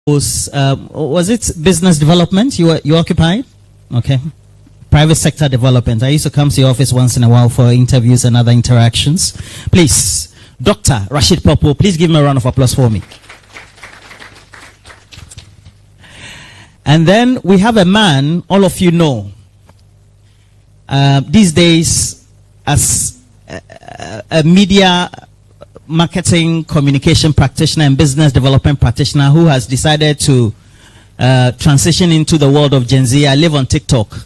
Was it business development you occupied? Okay. Private sector development. I used to come to your office once in a while for interviews and other interactions. Please, Dr. Rashid Popo, please give me a round of applause for me. And then we have a man, all of you know, these days as a media marketing communication practitioner and business development practitioner who has decided to transition into the world of Gen Z. I live on TikTok.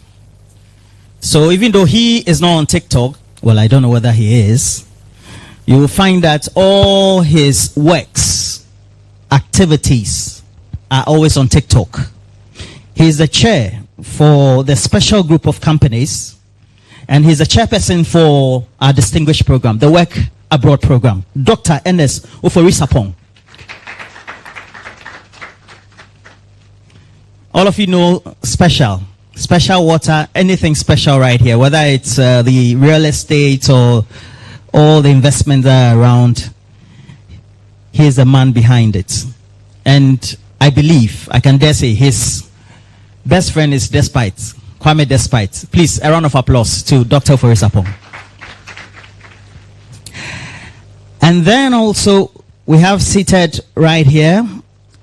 So even though he is not on TikTok, well, I don't know whether he is, you will find that all his works, activities are always on TikTok. He is the chair for the special group of companies, and he's a chairperson for our distinguished program, the Work Abroad program. Dr. Ernest Oforisapong. All of you know special water, anything special right here, whether it's the real estate or all the investments that are around. He's the man behind it. And I believe, I can dare say, his best friend is Kwame Despite. Please, a round of applause to Dr. Oforisapong. And then also, we have seated right here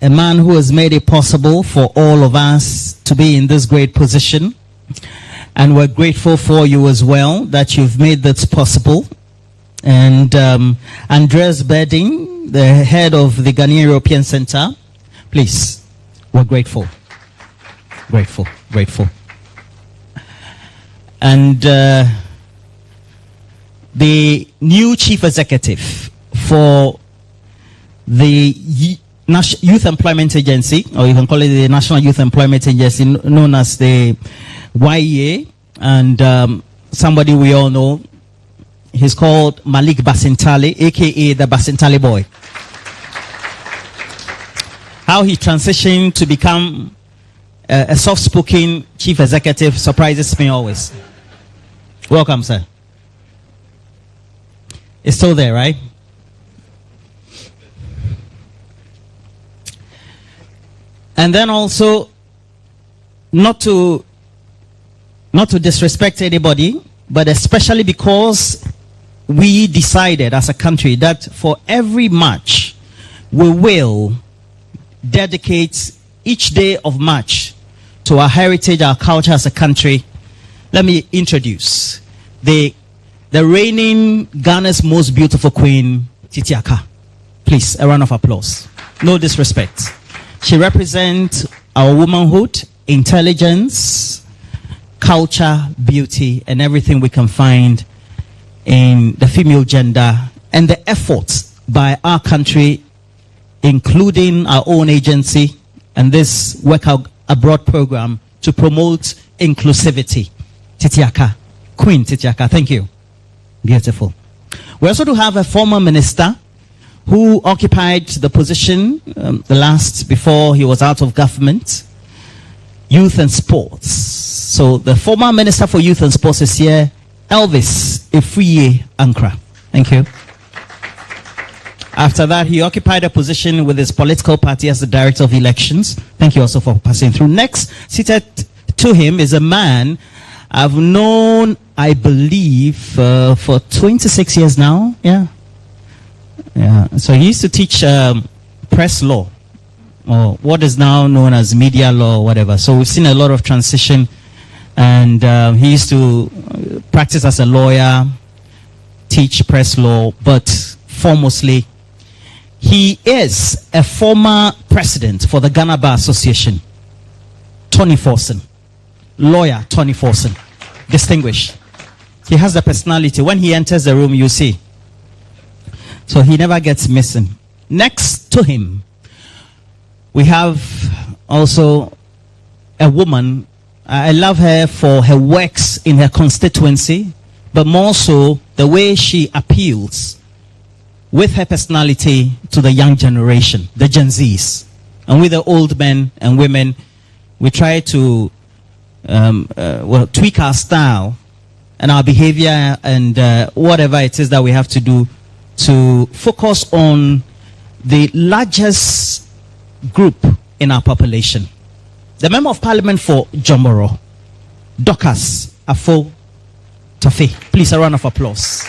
a man who has made it possible for all of us to be in this great position. And we're grateful for you as well that you've made this possible. And Andres Berding, the head of the Ghanaian European Center, please, we're grateful. Grateful, grateful. And the new chief executive for the Youth Employment Agency, or you can call it the National Youth Employment Agency, known as the YEA, and somebody we all know, he's called Malik Basintali, aka the Basintali boy. How he transitioned to become a soft-spoken chief executive surprises me always. Welcome, sir. It's still there, right? And then also, not to disrespect anybody, but especially because we decided as a country that for every March, we will dedicate each day of March to our heritage, our culture as a country. Let me introduce the reigning Ghana's most beautiful queen, Titi Aka. Please, a round of applause. No disrespect. She represents our womanhood, intelligence, culture, beauty, and everything we can find in the female gender, and the efforts by our country, including our own agency and this Work Abroad program to promote inclusivity. Titi Aka, Queen Titi Aka, thank you. Beautiful. We also do have a former minister who occupied the position before he was out of government, Youth and Sports. So the former Minister for Youth and Sports is here, Elvis Efuye Ankra. Thank you. After that, he occupied a position with his political party as the Director of Elections. Thank you also for passing through. Next, seated to him is a man I've known, I believe, for 26 years now. Yeah. So he used to teach press law, or what is now known as media law or whatever. So we've seen a lot of transition, and he used to practice as a lawyer, teach press law, but foremostly, he is a former president for the Ghana Bar Association, Tony Forson. Lawyer Tony Forson, distinguished. He has the personality. When he enters the room, you see. So he never gets missing. Next to him, we have also a woman. I love her for her works in her constituency, but more so the way she appeals with her personality to the young generation, the Gen Zs. And with the old men and women, we try to tweak our style and our behavior and whatever it is that we have to do to focus on the largest group in our population. The Member of Parliament for Jomboro, Dorcas Afo Tafe. Please, a round of applause.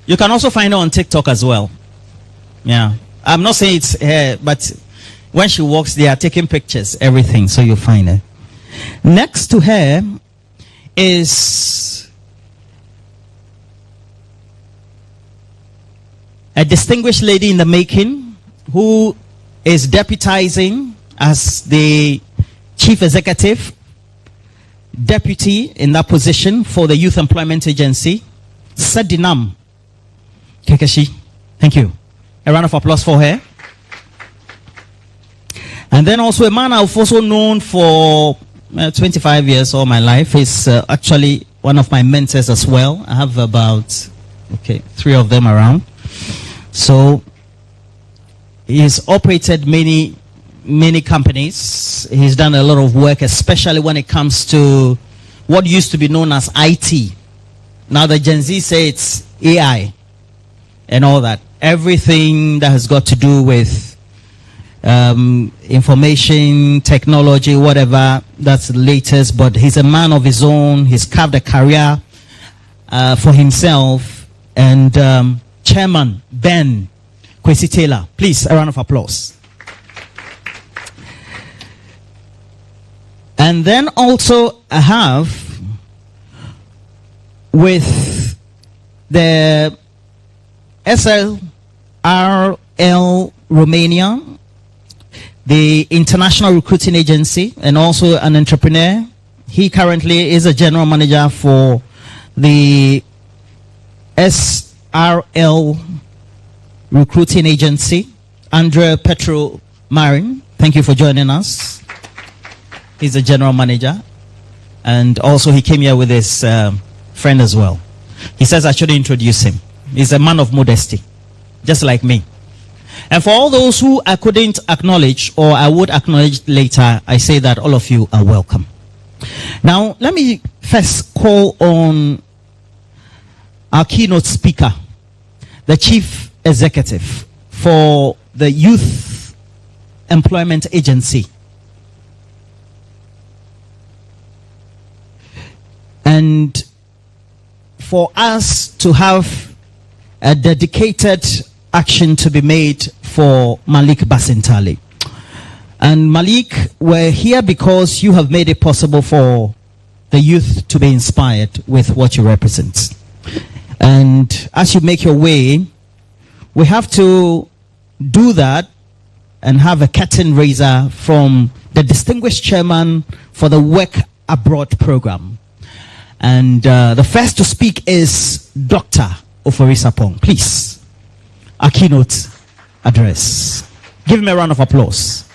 You can also find her on TikTok as well. Yeah. I'm not saying it's her, but when she walks, they are taking pictures, everything, so you'll find her. Next to her is a distinguished lady in the making who is deputizing as the Chief Executive, Deputy in that position for the Youth Employment Agency, Sedinam Kekeshi. Thank you. A round of applause for her. And then also a man I've also known for 25 years all my life. Is actually one of my mentors as well. I have about 3 of them around. So he's operated many companies. He's done a lot of work, especially when it comes to what used to be known as IT. Now the Gen Z say it's AI and all that. Everything that has got to do with information, technology, whatever, that's the latest. But he's a man of his own. He's carved a career for himself. And Chairman Ben Kwesi Taylor, please, a round of applause. And then also I have with the SLRL Romania, the International Recruiting Agency, and also an entrepreneur. He currently is a general manager for the SRL Recruiting Agency, Andrea Petro Marin. Thank you for joining us. He's a general manager. And also he came here with his friend as well. He says I should introduce him. He's a man of modesty, just like me. And for all those who I couldn't acknowledge, or I would acknowledge later, I say that all of you are welcome. Now, let me first call on our keynote speaker, the Chief Executive for the Youth Employment Agency. And for us to have a dedicated action to be made for Malik Basintali. And Malik, we're here because you have made it possible for the youth to be inspired with what you represent. And as you make your way, we have to do that and have a curtain raiser from the distinguished chairman for the Work Abroad program. And the first to speak is Dr. Oforisapong. Please, a keynote address. Give him a round of applause.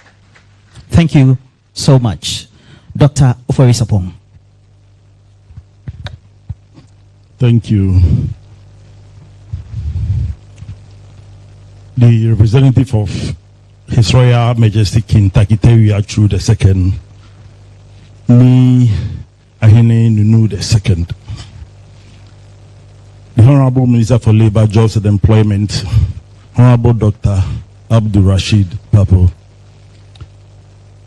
Thank you so much, Dr. Oforisapong. Thank you. The representative of His Royal Majesty King Takitewi Achu II, me, Ahene Nunu II, the Honorable Minister for Labor, Jobs and Employment, Honorable Dr. Abdul Rashid Papo,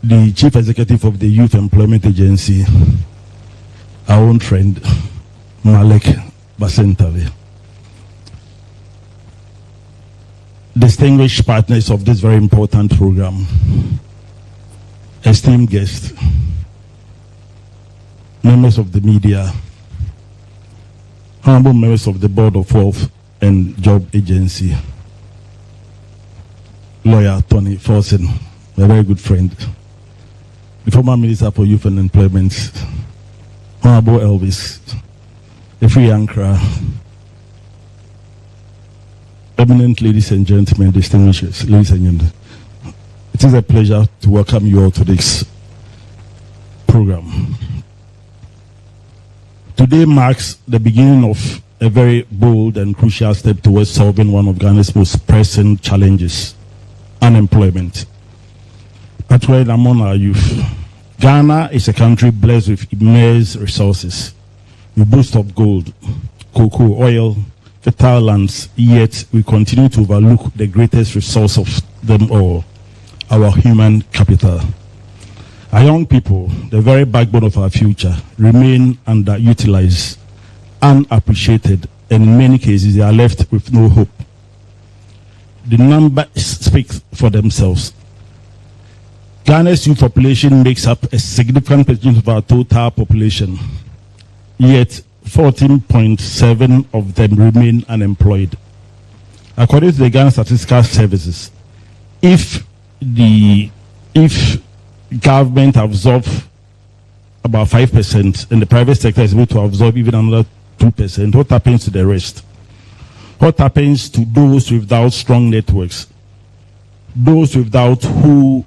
the Chief Executive of the Youth Employment Agency, our own friend, Malik Basintali, distinguished partners of this very important program, esteemed guests, members of the media, honorable members of the Board of Wealth and Job Agency, lawyer Tony Forsen, a very good friend, the former Minister for Youth and Employment, Honorable Elvis, Efri Ankara, eminent ladies and gentlemen, distinguished ladies and gentlemen, it is a pleasure to welcome you all to this program. Today marks the beginning of a very bold and crucial step towards solving one of Ghana's most pressing challenges, unemployment, particularly among our youth. Ghana is a country blessed with immense resources. We boast of gold, cocoa, oil, fertile lands, yet we continue to overlook the greatest resource of them all, our human capital. Our young people, the very backbone of our future, remain underutilized, unappreciated, and in many cases they are left with no hope. The numbers speak for themselves. Ghana's youth population makes up a significant percentage of our total population, yet 14.7% of them remain unemployed. According to the Ghana Statistical Services, if government absorbs about 5% and the private sector is able to absorb even another 2%, what happens to the rest? What happens to those without strong networks? Those without who,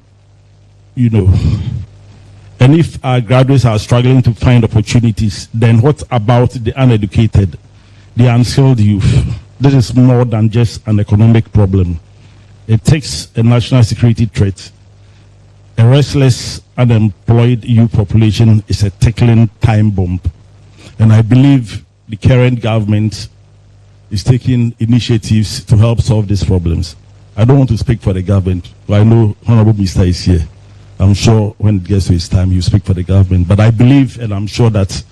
and if our graduates are struggling to find opportunities, then what about the uneducated, the unskilled youth? This is more than just an economic problem. It takes a national security threat. A restless, unemployed youth population is a tickling time bomb. And I believe the current government is taking initiatives to help solve these problems. I don't want to speak for the government, but I know Honorable Minister is here. I'm sure when it gets to his time, you speak for the government. But I believe and I'm sure that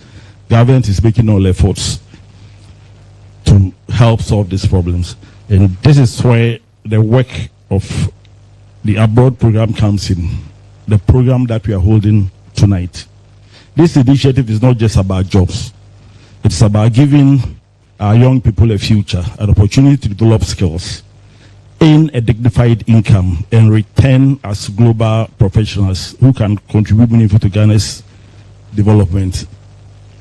government is making all efforts to help solve these problems. And this is where the work of the abroad program comes in, the program that we are holding tonight. This initiative is not just about jobs. It's about giving our young people a future, an opportunity to develop skills, earn a dignified income, and return as global professionals who can contribute meaningfully to Ghana's development.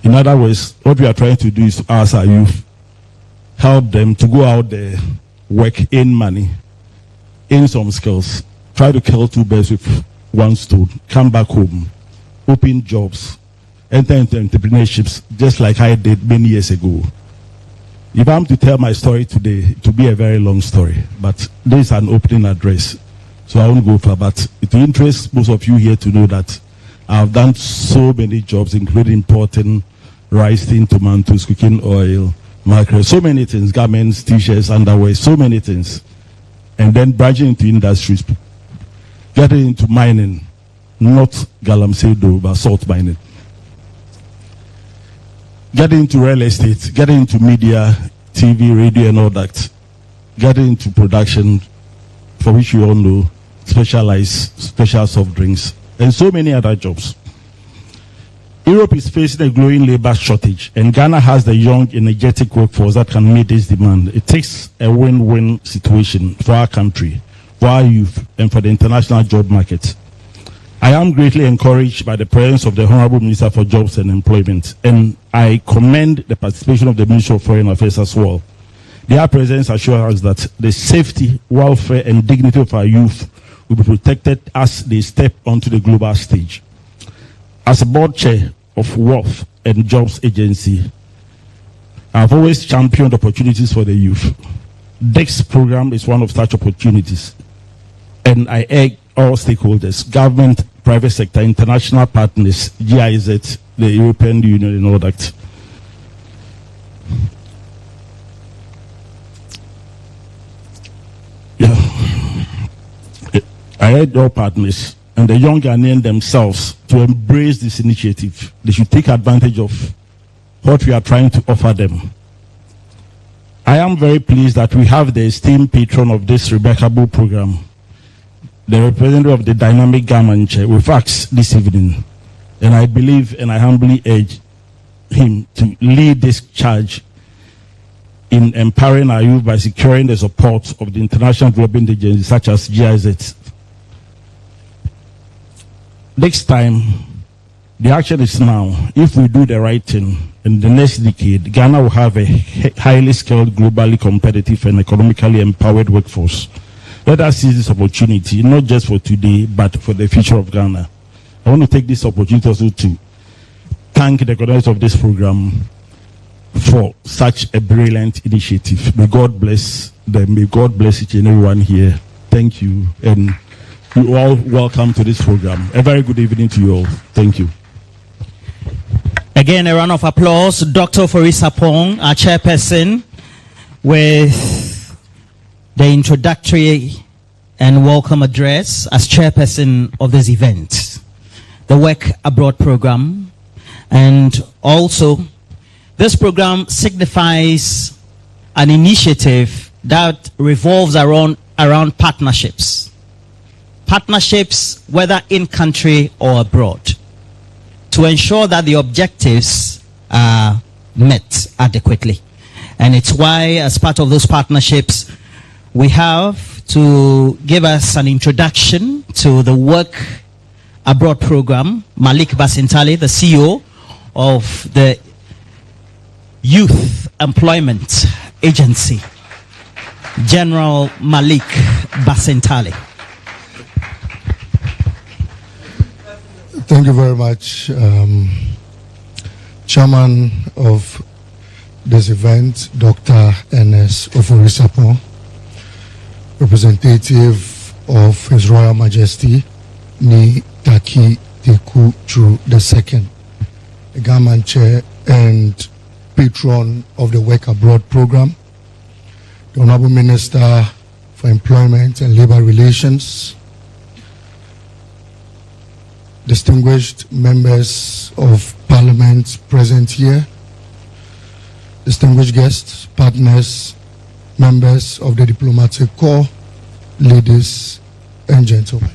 In other words, what we are trying to do is to ask our youth, help them to go out there, work, earn money, earn some skills, try to kill two birds with one stone, come back home, open jobs, enter into entrepreneurships, just like I did many years ago. If I'm to tell my story today, it will be a very long story, but this is an opening address, so I won't go far, but it will interest most of you here to know that I've done so many jobs, including importing rice, tomatoes, cooking oil, mackerel, so many things, garments, t-shirts, underwear, so many things. And then branching into industries, getting into mining, not galamsey, but salt mining. Getting into real estate, getting into media, TV, radio, and all that. Getting into production, for which you all know, special soft drinks, and so many other jobs. Europe is facing a growing labor shortage, and Ghana has the young, energetic workforce that can meet this demand. It takes a win-win situation for our country, for our youth, and for the international job market. I am greatly encouraged by the presence of the Honorable Minister for Jobs and Employment, and I commend the participation of the Ministry of Foreign Affairs as well. Their presence assures us that the safety, welfare, and dignity of our youth will be protected as they step onto the global stage. As a board chair of Wealth and Jobs Agency, I've always championed opportunities for the youth. DEX program is one of such opportunities, and I urge all stakeholders, government, private sector, international partners, GIZ, the European Union, and all that. I urge all partners and the young Ghanaians themselves to embrace this initiative. They should take advantage of what we are trying to offer them. I am very pleased that we have the esteemed patron of this remarkable program, the representative of the dynamic government chair, with us this evening. And I believe and I humbly urge him to lead this charge in empowering our youth by securing the support of the international development agencies such as GIZ. Next time, the action is now. If we do the right thing, in the next decade, Ghana will have a highly skilled, globally competitive, and economically empowered workforce. Let us seize this opportunity, not just for today, but for the future of Ghana. I want to take this opportunity also to thank the organizers of this program for such a brilliant initiative. May God bless them. May God bless each and everyone here. Thank you. And you all welcome to this program. A very good evening to you all. Thank you. Again, a round of applause. Dr. Forisa Pong, our chairperson, with the introductory and welcome address as chairperson of this event, the Work Abroad program. And also, this program signifies an initiative that revolves around partnerships. Partnerships, whether in country or abroad, to ensure that the objectives are met adequately. And it's why, as part of those partnerships, we have to give us an introduction to the Work Abroad program, Malik Basintali, the CEO of the Youth Employment Agency, General Malik Basintali. Thank you very much, Chairman of this event, Dr. Ernest Oforisapo, representative of His Royal Majesty, Ni Taki Teku Chu II, the government chair and patron of the Work Abroad program, the Honorable Minister for Employment and Labor Relations, distinguished members of Parliament present here, distinguished guests, partners, members of the diplomatic corps, ladies and gentlemen.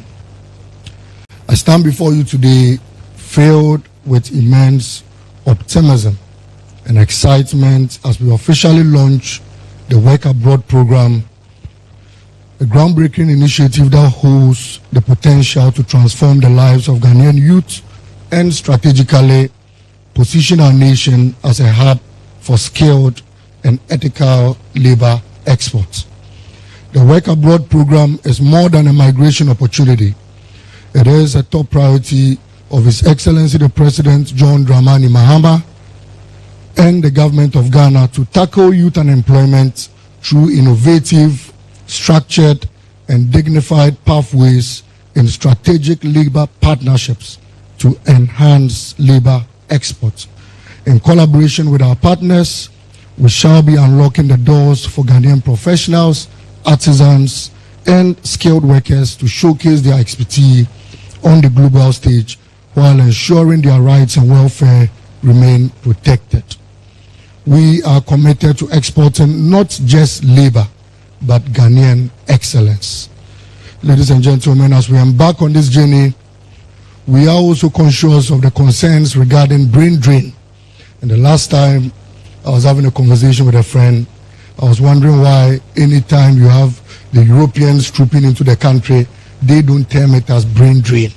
I stand before you today filled with immense optimism and excitement as we officially launch the Work Abroad program, a groundbreaking initiative that holds the potential to transform the lives of Ghanaian youth and strategically position our nation as a hub for skilled and ethical labor exports. The Work Abroad program is more than a migration opportunity. It is a top priority of His Excellency the President John Dramani Mahama and the government of Ghana to tackle youth unemployment through innovative, structured and dignified pathways in strategic labor partnerships to enhance labor exports. In collaboration with our partners, we shall be unlocking the doors for Ghanaian professionals, artisans and skilled workers to showcase their expertise on the global stage while ensuring their rights and welfare remain protected. We are committed to exporting not just labor, but Ghanaian excellence. Ladies and gentlemen, as we embark on this journey, we are also conscious of the concerns regarding brain drain. And the last time I was having a conversation with a friend, I was wondering why anytime you have the Europeans trooping into the country, they don't term it as brain drain.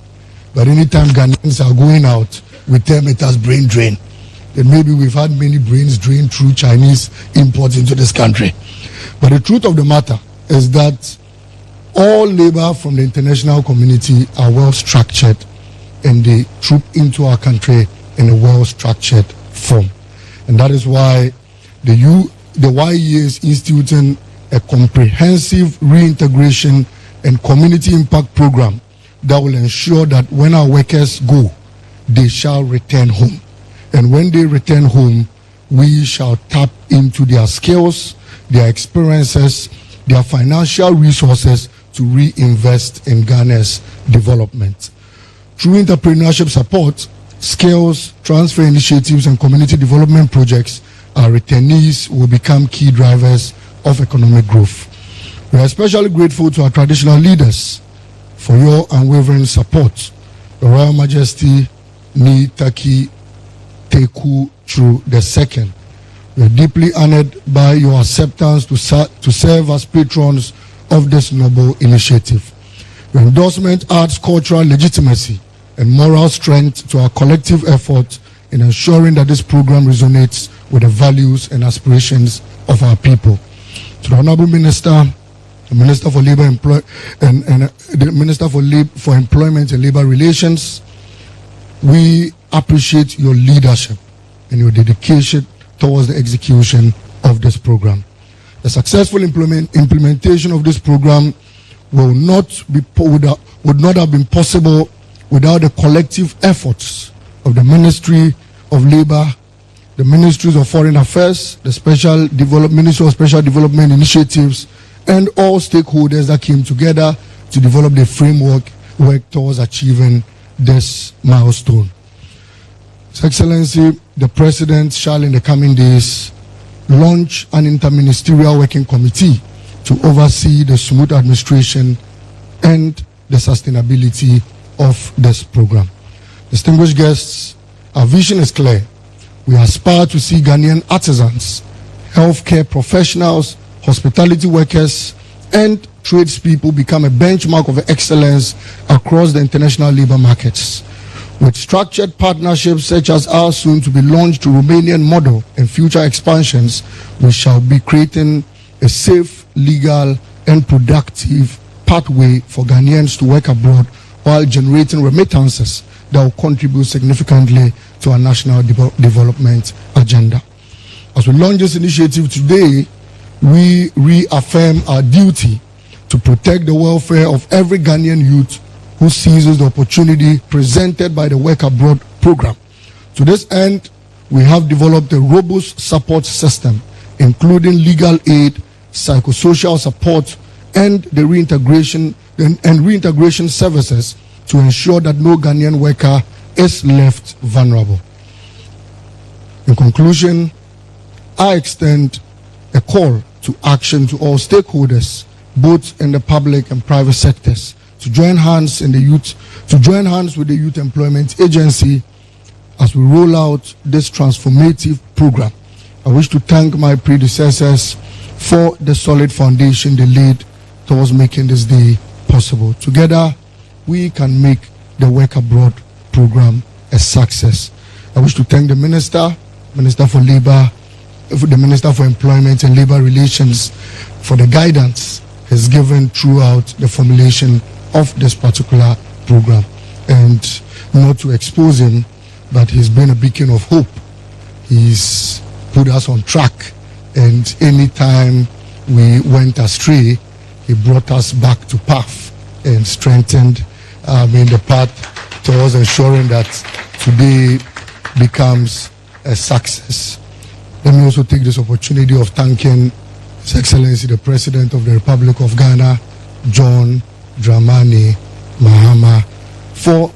But anytime Ghanaians are going out, we term it as brain drain. Then maybe we've had many brains drained through Chinese imports into this country. But the truth of the matter is that all labor from the international community are well structured and they troop into our country in a well structured form. And that is why the YEA is instituting a comprehensive reintegration and community impact program that will ensure that when our workers go, they shall return home. And when they return home, we shall tap into their skills, their experiences, their financial resources to reinvest in Ghana's development. Through entrepreneurship support, skills, transfer initiatives, and community development projects, our returnees will become key drivers of economic growth. We are especially grateful to our traditional leaders for your unwavering support. Your Royal Majesty Ni Taki Teku Chu II. We are deeply honored by your acceptance to serve as patrons of this noble initiative. Your endorsement adds cultural legitimacy and moral strength to our collective effort in ensuring that this program resonates with the values and aspirations of our people. To the Honorable Minister, the Minister for Labor and the Minister for Employment and Labor Relations, we appreciate your leadership and your dedication towards the execution of this program. The successful implementation of this program would not have been possible without the collective efforts of the Ministry of Labor, the Ministries of Foreign Affairs, the Ministry of Special Development Initiatives, and all stakeholders that came together to develop the framework work towards achieving this milestone. His Excellency, the President shall in the coming days launch an interministerial working committee to oversee the smooth administration and the sustainability of this program. Distinguished guests, our vision is clear. We aspire to see Ghanaian artisans, healthcare professionals, hospitality workers, and tradespeople become a benchmark of excellence across the international labor markets. With structured partnerships such as our soon to be launched Romanian model and future expansions, we shall be creating a safe, legal, and productive pathway for Ghanaians to work abroad while generating remittances that will contribute significantly to our national development agenda. As we launch this initiative today, we reaffirm our duty to protect the welfare of every Ghanaian youth who seizes the opportunity presented by the Work Abroad program. To this end, we have developed a robust support system, including legal aid, psychosocial support, and the reintegration services to ensure that no Ghanaian worker is left vulnerable. In conclusion, I extend a call to action to all stakeholders, both in the public and private sectors, to join hands with the Youth Employment Agency as we roll out this transformative program. I wish to thank my predecessors for the solid foundation they laid towards making this day possible. Together, we can make the Work Abroad program a success. I wish to thank the Minister for Labor, the Minister for Employment and Labor Relations for the guidance he's given throughout the formulation of this particular program. And not to expose him, but he's been a beacon of hope. He's put us on track, and anytime we went astray, he brought us back to path and strengthened the path towards ensuring that today becomes a success. Let me also take this opportunity of thanking His Excellency the President of the Republic of Ghana, John Dramani Mahama, for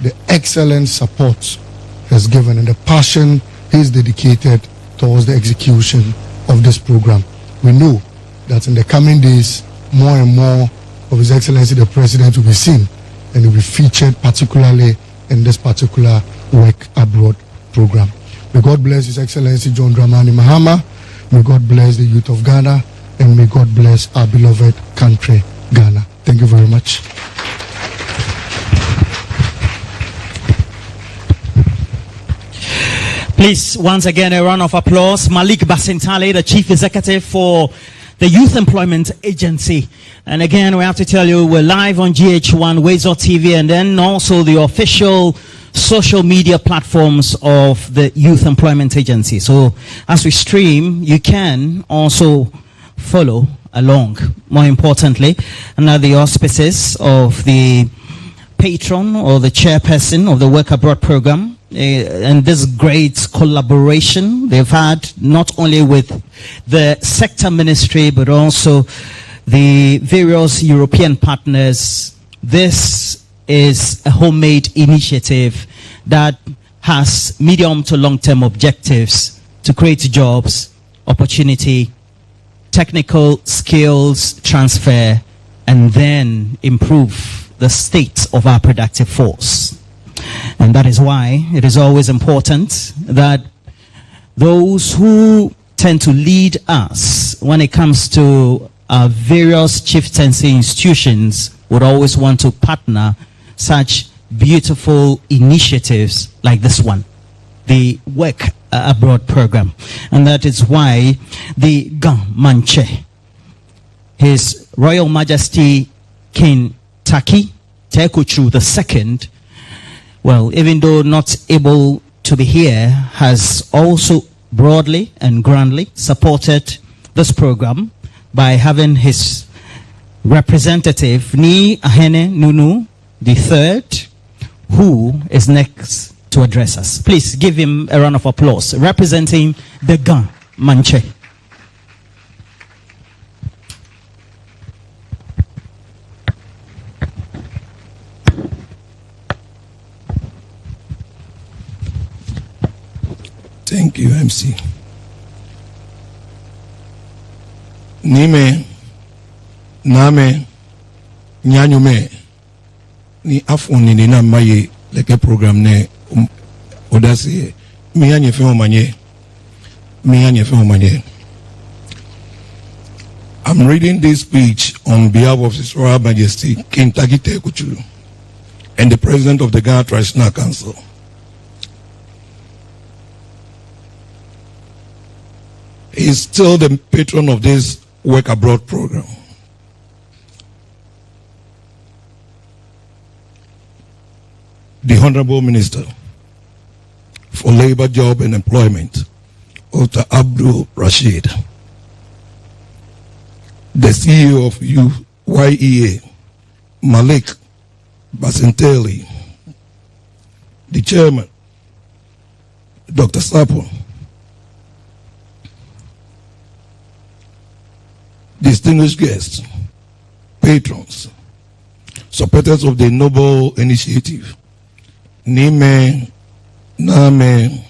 the excellent support he has given and the passion he is dedicated towards the execution of this program. We know that in the coming days, more and more of His Excellency the President will be seen and will be featured particularly in this particular Work Abroad program. May God bless His Excellency John Dramani Mahama. May God bless the youth of Ghana, and may God bless our beloved country, Ghana. Thank you very much. Please, once again, a round of applause. Malik Basintale, the Chief Executive for the Youth Employment Agency. And again, we have to tell you, we're live on GHOne, Wazo TV, and then also the official social media platforms of the Youth Employment Agency. So as we stream, you can also follow along, more importantly, under the auspices of the patron or the chairperson of the Work Abroad program. And this great collaboration they've had not only with the sector ministry but also the various European partners. This is a homemade initiative that has medium to long-term objectives to create jobs, opportunity, technical skills transfer, and then improve the state of our productive force. And that is why it is always important that those who tend to lead us when it comes to our various chieftaincy institutions would always want to partner such beautiful initiatives like this one, the Work Abroad program. And that is why the Manche, His Royal Majesty King Taki Tekuchu II, well, even though not able to be here, has also broadly and grandly supported this program by having his representative, Ni Ahene Nunu III, who is next to address us. Please give him a round of applause, representing the Gan Manche. Thank you, MC. Nime, Name, Nyanyume, ni afuni ni na maye leke program ne odasi miyanye manye. I'm reading this speech on behalf of His Royal Majesty King Tagite Kuchulu and the President of the Ghana Traditional Council. He is still the patron of this Work Abroad program. The Honorable Minister for Labor, Job and Employment, Dr. Abdul Rashid, the CEO of UYEA, Malik Basenteli, the Chairman, Dr. Sapo, distinguished guests, patrons, supporters of the Noble Initiative, Nime, Name,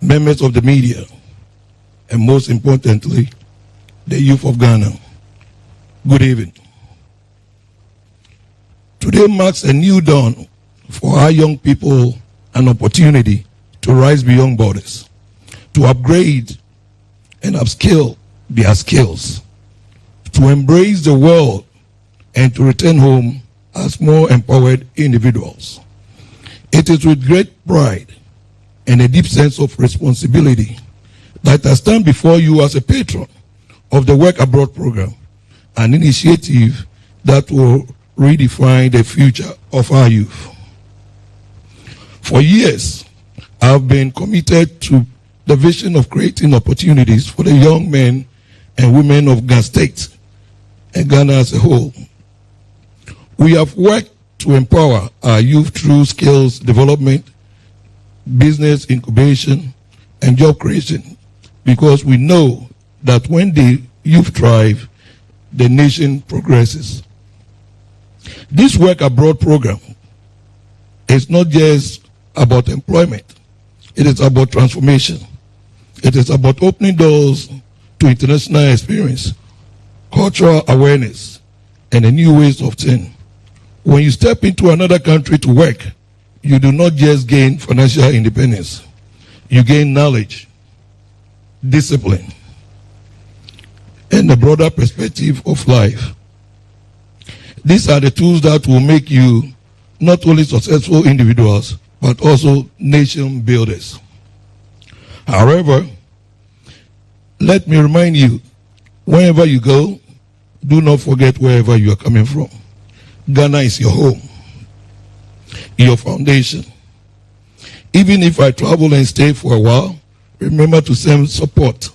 members of the media, and most importantly, the youth of Ghana. Good evening. Today marks a new dawn for our young people, an opportunity to rise beyond borders, to upgrade and upskill their skills, to embrace the world and to return home as more empowered individuals. It is with great pride and a deep sense of responsibility that I stand before you as a patron of the Work Abroad program, an initiative that will redefine the future of our youth. For years, I've been committed to the vision of creating opportunities for the young men and women of Ghana State and Ghana as a whole. We have worked to empower our youth through skills development, business incubation, and job creation, because we know that when the youth thrive, the nation progresses. This Work Abroad program is not just about employment. It is about transformation. It is about opening doors to international experience, cultural awareness, and a new ways of thinking. When you step into another country to work, you do not just gain financial independence. You gain knowledge, discipline, and a broader perspective of life. These are the tools that will make you not only successful individuals, but also nation builders. However, let me remind you, wherever you go, do not forget wherever you are coming from. Ghana is your home, your foundation. Even if I travel and stay for a while, remember to send support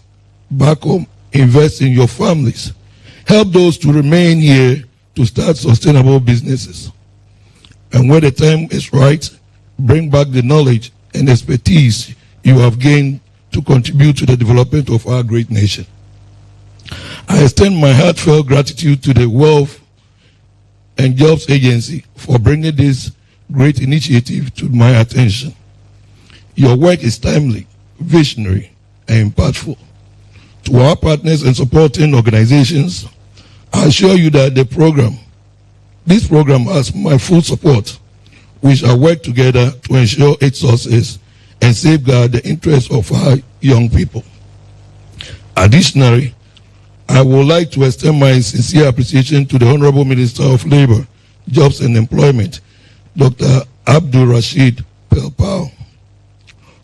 back home, invest in your families, help those to remain here to start sustainable businesses. And when the time is right, bring back the knowledge and expertise you have gained to contribute to the development of our great nation. I extend my heartfelt gratitude to the Wealth and Jobs Agency for bringing this great initiative to my attention. Your work is timely, visionary, and impactful. To our partners and supporting organizations, I assure you that this program has my full support. We shall work together to ensure its success and safeguard the interests of our young people. Additionally, I would like to extend my sincere appreciation to the Honorable Minister of Labor, Jobs and Employment, Dr. Abdul Rashid Pelpao,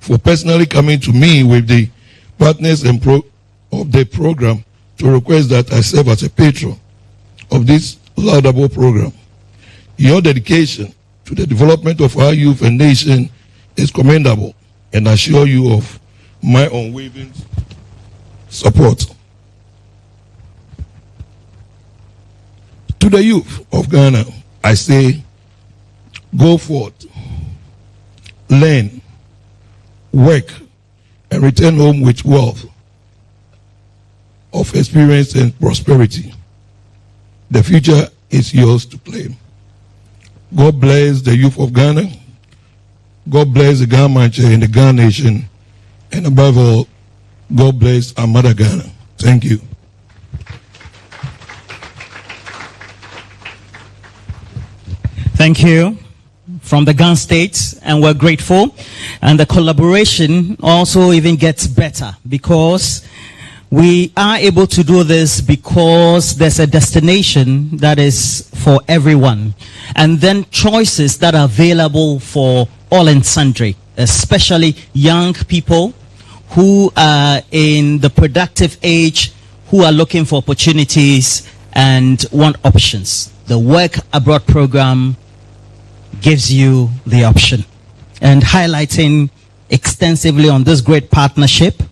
for personally coming to me with the partners of the program to request that I serve as a patron of this laudable program. Your dedication to the development of our youth and nation is commendable, and I assure you of my unwavering support. To the youth of Ghana, I say, go forth, learn, work, and return home with wealth of experience and prosperity. The future is yours to claim. God bless the youth of Ghana. God bless the Ghana and the Ghana nation. And above all, God bless our mother Ghana. Thank you. Thank you from the Ghana states, and we're grateful. And the collaboration also even gets better because we are able to do this because there's a destination that is for everyone. And then choices that are available for all and sundry, especially young people who are in the productive age, who are looking for opportunities and want options. The Work Abroad program gives you the option. And highlighting extensively on this great partnership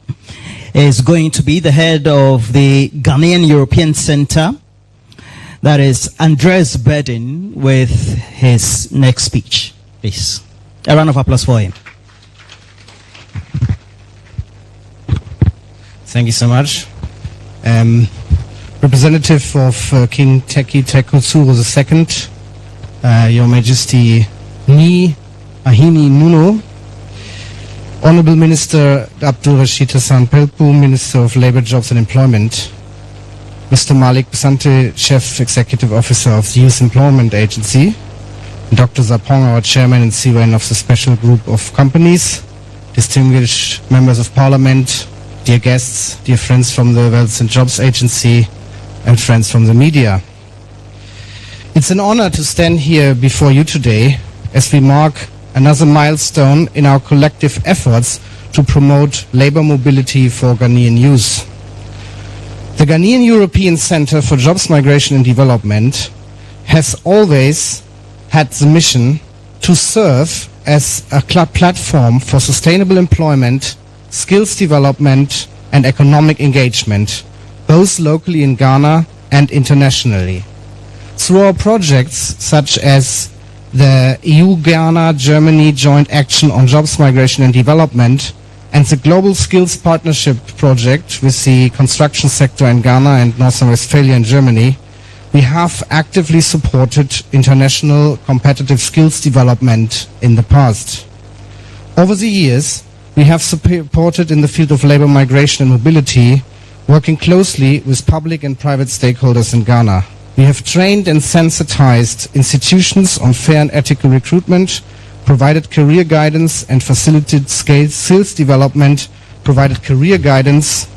is going to be the head of the Ghanaian European Center, that is Andres Bedin, with his next speech. Please. A round of applause for him. Thank you so much. Representative of King Teki Tekutsuro II, Your Majesty Ni Ahini Nuno, Honorable Minister Abdul Rashid Hassan Pelpu, Minister of Labour, Jobs and Employment, Mr. Malik Basante, Chief Executive Officer of the Youth Employment Agency, Dr. Zapong, our Chairman and CON of the Special Group of Companies, distinguished members of Parliament, dear guests, dear friends from the Wealth and Jobs Agency, and friends from the media. It's an honor to stand here before you today as we mark another milestone in our collective efforts to promote labor mobility for Ghanaian youth. The Ghanaian European Center for Jobs, Migration and Development has always had the mission to serve as a platform for sustainable employment, skills development and economic engagement, both locally in Ghana and internationally. Through our projects such as the EU-Ghana-Germany Joint Action on Jobs, Migration and Development and the Global Skills Partnership Project with the construction sector in Ghana and Northern Westphalia in Germany, we have actively supported international competitive skills development in the past. Over the years, we have supported in the field of labor migration and mobility, working closely with public and private stakeholders in Ghana. We have trained and sensitized institutions on fair and ethical recruitment, provided career guidance and facilitated skills development, provided career guidance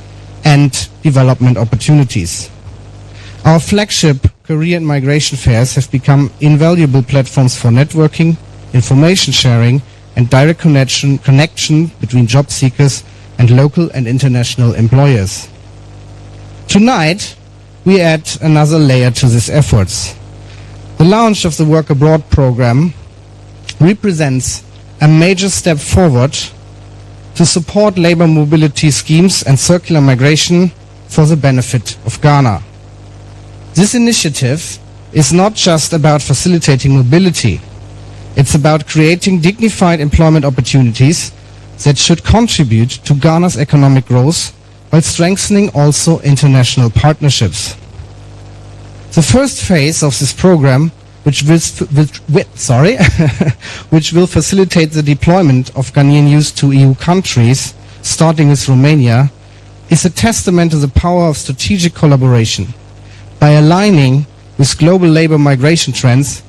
and development opportunities. Our flagship career and migration fairs have become invaluable platforms for networking, information sharing, and direct connection between job seekers and local and international employers. Tonight, we add another layer to these efforts. The launch of the Work Abroad program represents a major step forward to support labor mobility schemes and circular migration for the benefit of Ghana. This initiative is not just about facilitating mobility. It's about creating dignified employment opportunities that should contribute to Ghana's economic growth while strengthening also international partnerships. The first phase of this program, which will facilitate the deployment of Ghanaian youth to EU countries, starting with Romania, is a testament to the power of strategic collaboration. By aligning with global labor migration trends,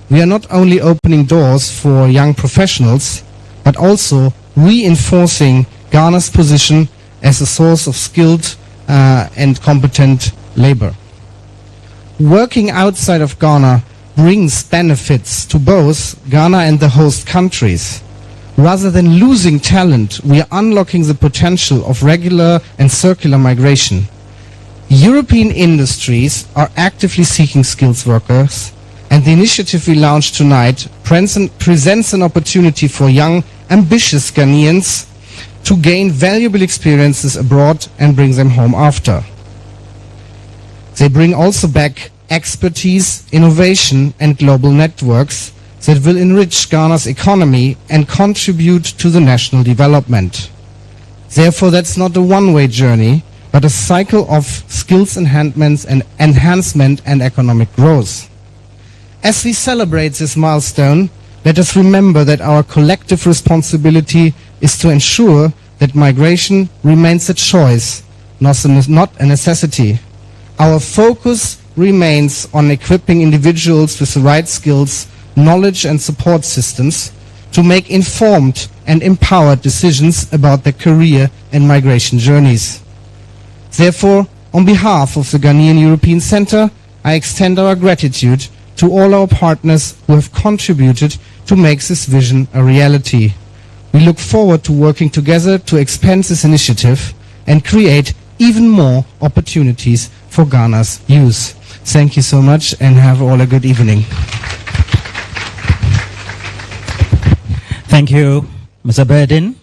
we are not only opening doors for young professionals, but also reinforcing Ghana's position as a source of skilled and competent labor. Working outside of Ghana brings benefits to both Ghana and the host countries. Rather than losing talent, we are unlocking the potential of regular and circular migration. European industries are actively seeking skilled workers, and the initiative we launched tonight presents an opportunity for young, ambitious Ghanaians to gain valuable experiences abroad and bring them home after. They bring also back expertise, innovation, and global networks that will enrich Ghana's economy and contribute to the national development. Therefore, that's not a one-way journey, but a cycle of skills enhancement and economic growth. As we celebrate this milestone, let us remember that our collective responsibility is to ensure that migration remains a choice, not a necessity. Our focus remains on equipping individuals with the right skills, knowledge and support systems to make informed and empowered decisions about their career and migration journeys. Therefore, on behalf of the Ghanaian European Center, I extend our gratitude to all our partners who have contributed to make this vision a reality. We look forward to working together to expand this initiative and create even more opportunities for Ghana's youth. Thank you so much and have all a good evening. Thank you, Mr. Burden.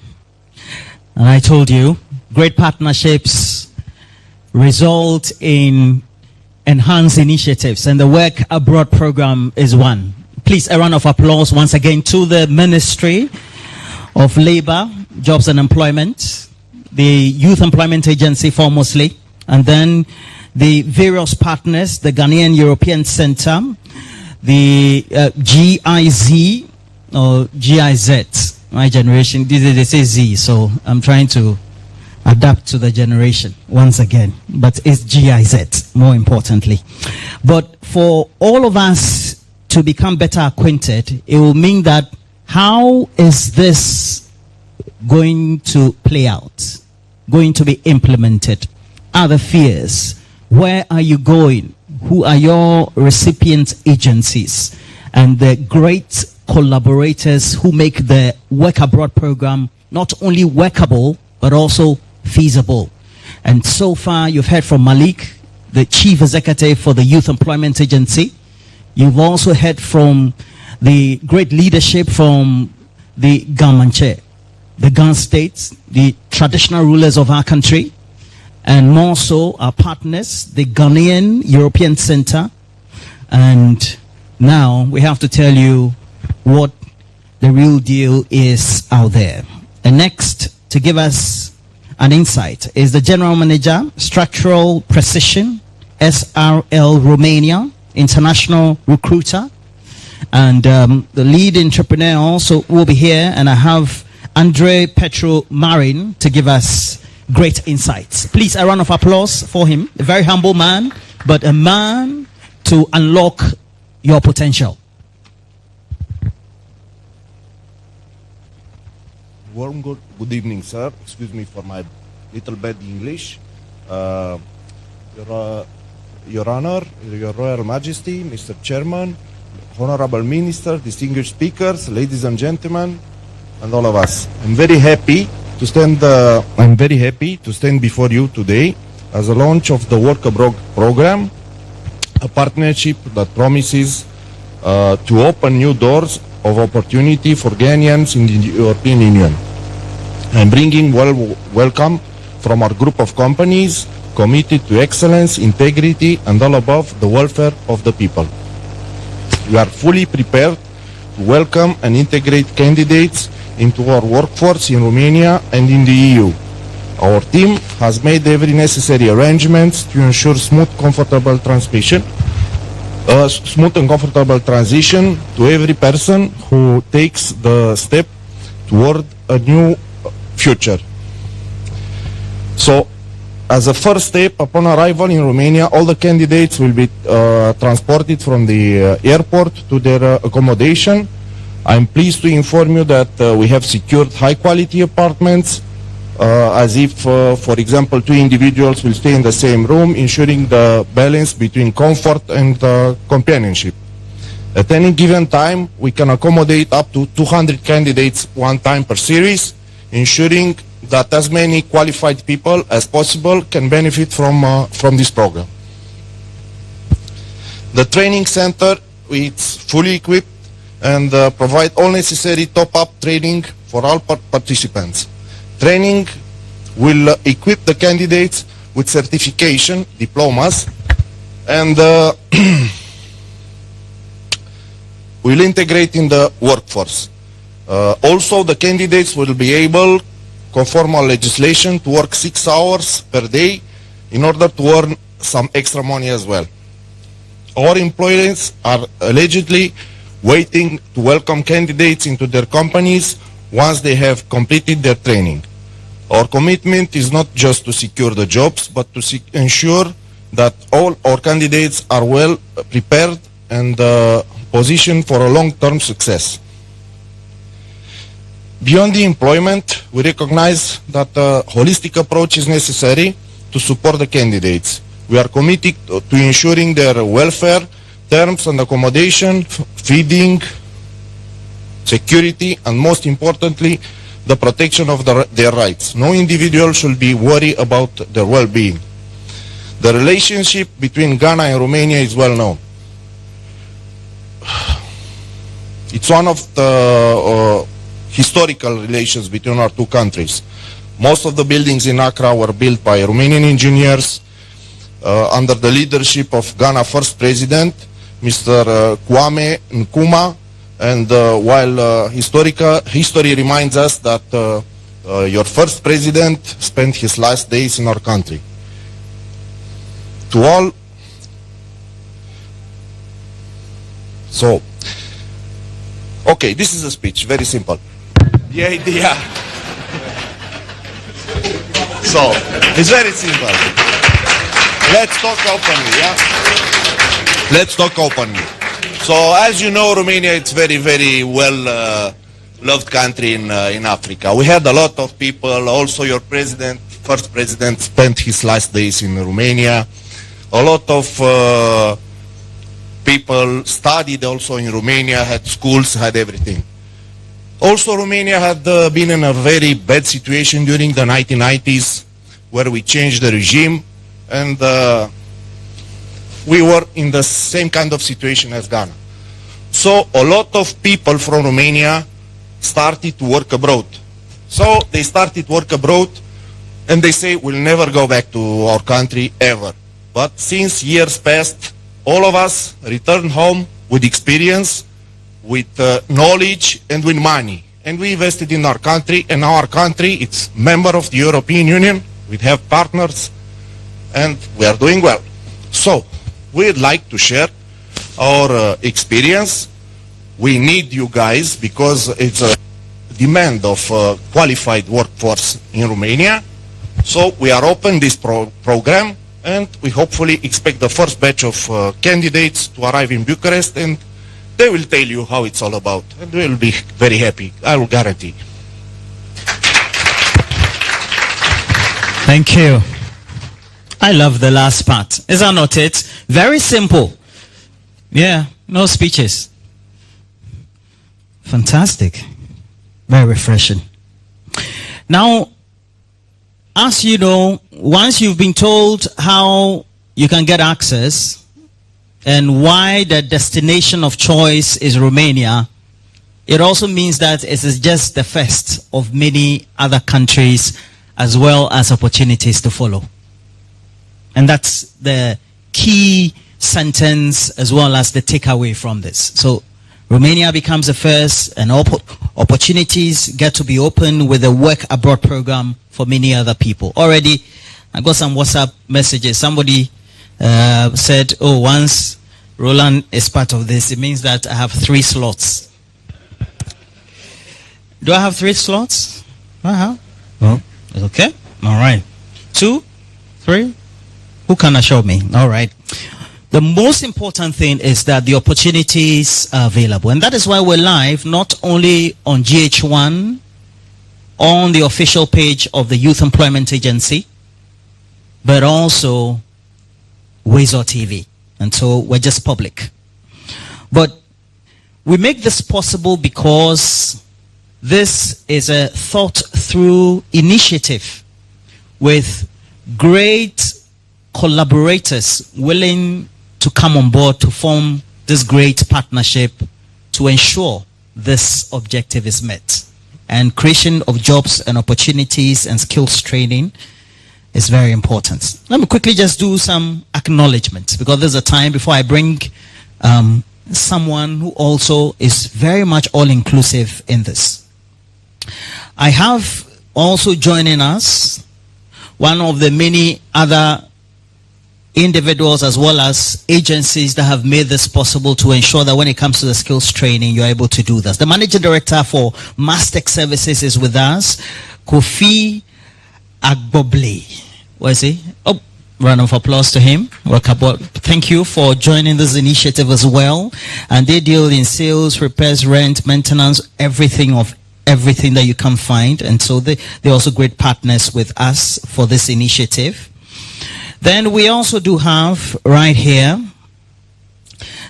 And I told you, great partnerships result in enhanced initiatives, and the Work Abroad program is one. Please, a round of applause once again to the Ministry of Labor, Jobs and Employment, the Youth Employment Agency foremostly, and then the various partners, the Ghanaian European Center, the GIZ or GIZ, my generation, they say Z, so I'm trying to adapt to the generation once again, but it's GIZ more importantly. But for all of us to become better acquainted, it will mean that how is this going to play out, going to be implemented? Are the fears? Where are you going? Who are your recipient agencies and the great collaborators who make the Work Abroad program not only workable but also feasible? And so far you've heard from Malik, the Chief Executive for the Youth Employment Agency. You've also heard from the great leadership from the Gamanche, the Gan states, the traditional rulers of our country, and more so our partners, the Ghanaian European Center. And now we have to tell you what the real deal is out there. And next, to give us an insight, is the General Manager, Structural Precision, SRL Romania, International Recruiter, and the lead entrepreneur also will be here, and I have Andre Petro Marin to give us great insights. Please, a round of applause for him. A very humble man, but a man to unlock your potential. Warm good evening, sir. Excuse me for my little bad English. Your Honor, Your Royal Majesty, Mr. Chairman, Honorable Minister, distinguished speakers, ladies and gentlemen, and all of us. I'm very happy to stand before you today as a launch of the Work Abroad program, a partnership that promises to open new doors of opportunity for Ghanaians in the European Union. I'm bringing welcome from our group of companies committed to excellence, integrity, and all above the welfare of the people. We are fully prepared to welcome and integrate candidates into our workforce in Romania and in the EU. Our team has made every necessary arrangements to ensure smooth and comfortable transition to every person who takes the step toward a new future. So, as a first step, upon arrival in Romania, all the candidates will be transported from the airport to their accommodation. I'm pleased to inform you that we have secured high-quality apartments, as if, for example, 2 individuals will stay in the same room, ensuring the balance between comfort and companionship. At any given time, we can accommodate up to 200 candidates one time per series, ensuring that as many qualified people as possible can benefit from this program. The training center is fully equipped and provide all necessary top-up training for all participants. Training will equip the candidates with certification, diplomas, and will integrate in the workforce. Also, the candidates will be able, conform our legislation, to work 6 hours per day in order to earn some extra money as well. Our employees are allegedly waiting to welcome candidates into their companies once they have completed their training. Our commitment is not just to secure the jobs, but to ensure that all our candidates are well prepared and positioned for a long-term success. Beyond the employment, we recognize that a holistic approach is necessary to support the candidates. We are committed to ensuring their welfare, terms and accommodation, feeding, security, and most importantly, the protection of their rights. No individual should be worried about their well-being. The relationship between Ghana and Romania is well known. It's one of the historical relations between our two countries. Most of the buildings in Accra were built by Romanian engineers under the leadership of Ghana's first president, Mr. GHOne Nkrumah, and while history reminds us that your first president spent his last days in our country. To all, so, okay, this is a speech, very simple. The idea, so, it's very simple. Let's talk openly, yeah? Let's talk openly. So, as you know, Romania, it's very, very well loved country in Africa. We had a lot of people, also your president, first president, spent his last days in Romania. A lot of people studied also in Romania, had schools, had everything. Also, Romania had been in a very bad situation during the 1990s, where we changed the regime, and we were in the same kind of situation as Ghana. So a lot of people from Romania started to work abroad. So they started work abroad, and they say, we'll never go back to our country ever. But since years passed, all of us returned home with experience, with knowledge, and with money. And we invested in our country, and our country, it's member of the European Union. We have partners, and we are doing well. So we'd like to share our experience. We need you guys because it's a demand of qualified workforce in Romania. So we are open this program, and we hopefully expect the first batch of candidates to arrive in Bucharest, and they will tell you how it's all about, and we will be very happy, I will guarantee. Thank you. I love the last part. Is that not it? Very simple. Yeah, no speeches. Fantastic. Very refreshing. Now, as you know, once you've been told how you can get access and why the destination of choice is Romania, it also means that it is just the first of many other countries as well as opportunities to follow. And that's the key sentence as well as the takeaway from this. So Romania becomes the first, and opportunities get to be open with the work abroad program for many other people. Already, I got some WhatsApp messages. Somebody said, oh, once Roland is part of this, it means that I have 3 slots. Do I have 3 slots? No. Okay. All right. 2, 3. Who can assure me? All right. The most important thing is that the opportunities are available. And that is why we're live, not only on GHOne, on the official page of the Youth Employment Agency, but also Wazor TV. And so we're just public. But we make this possible because this is a thought-through initiative with great collaborators willing to come on board to form this great partnership to ensure this objective is met. And creation of jobs and opportunities and skills training is very important. Let me quickly just do some acknowledgements, because there's a time before I bring someone who also is very much all-inclusive in this. I have also joining us one of the many other individuals as well as agencies that have made this possible to ensure that when it comes to the skills training, you're able to do this. The Managing Director for Mastech Services is with us, Kofi Agboble. Where is he? Oh, round of applause to him. Welcome. Thank you for joining this initiative as well. And they deal in sales, repairs, rent, maintenance, everything that you can find. And so they're also great partners with us for this initiative. Then we also do have right here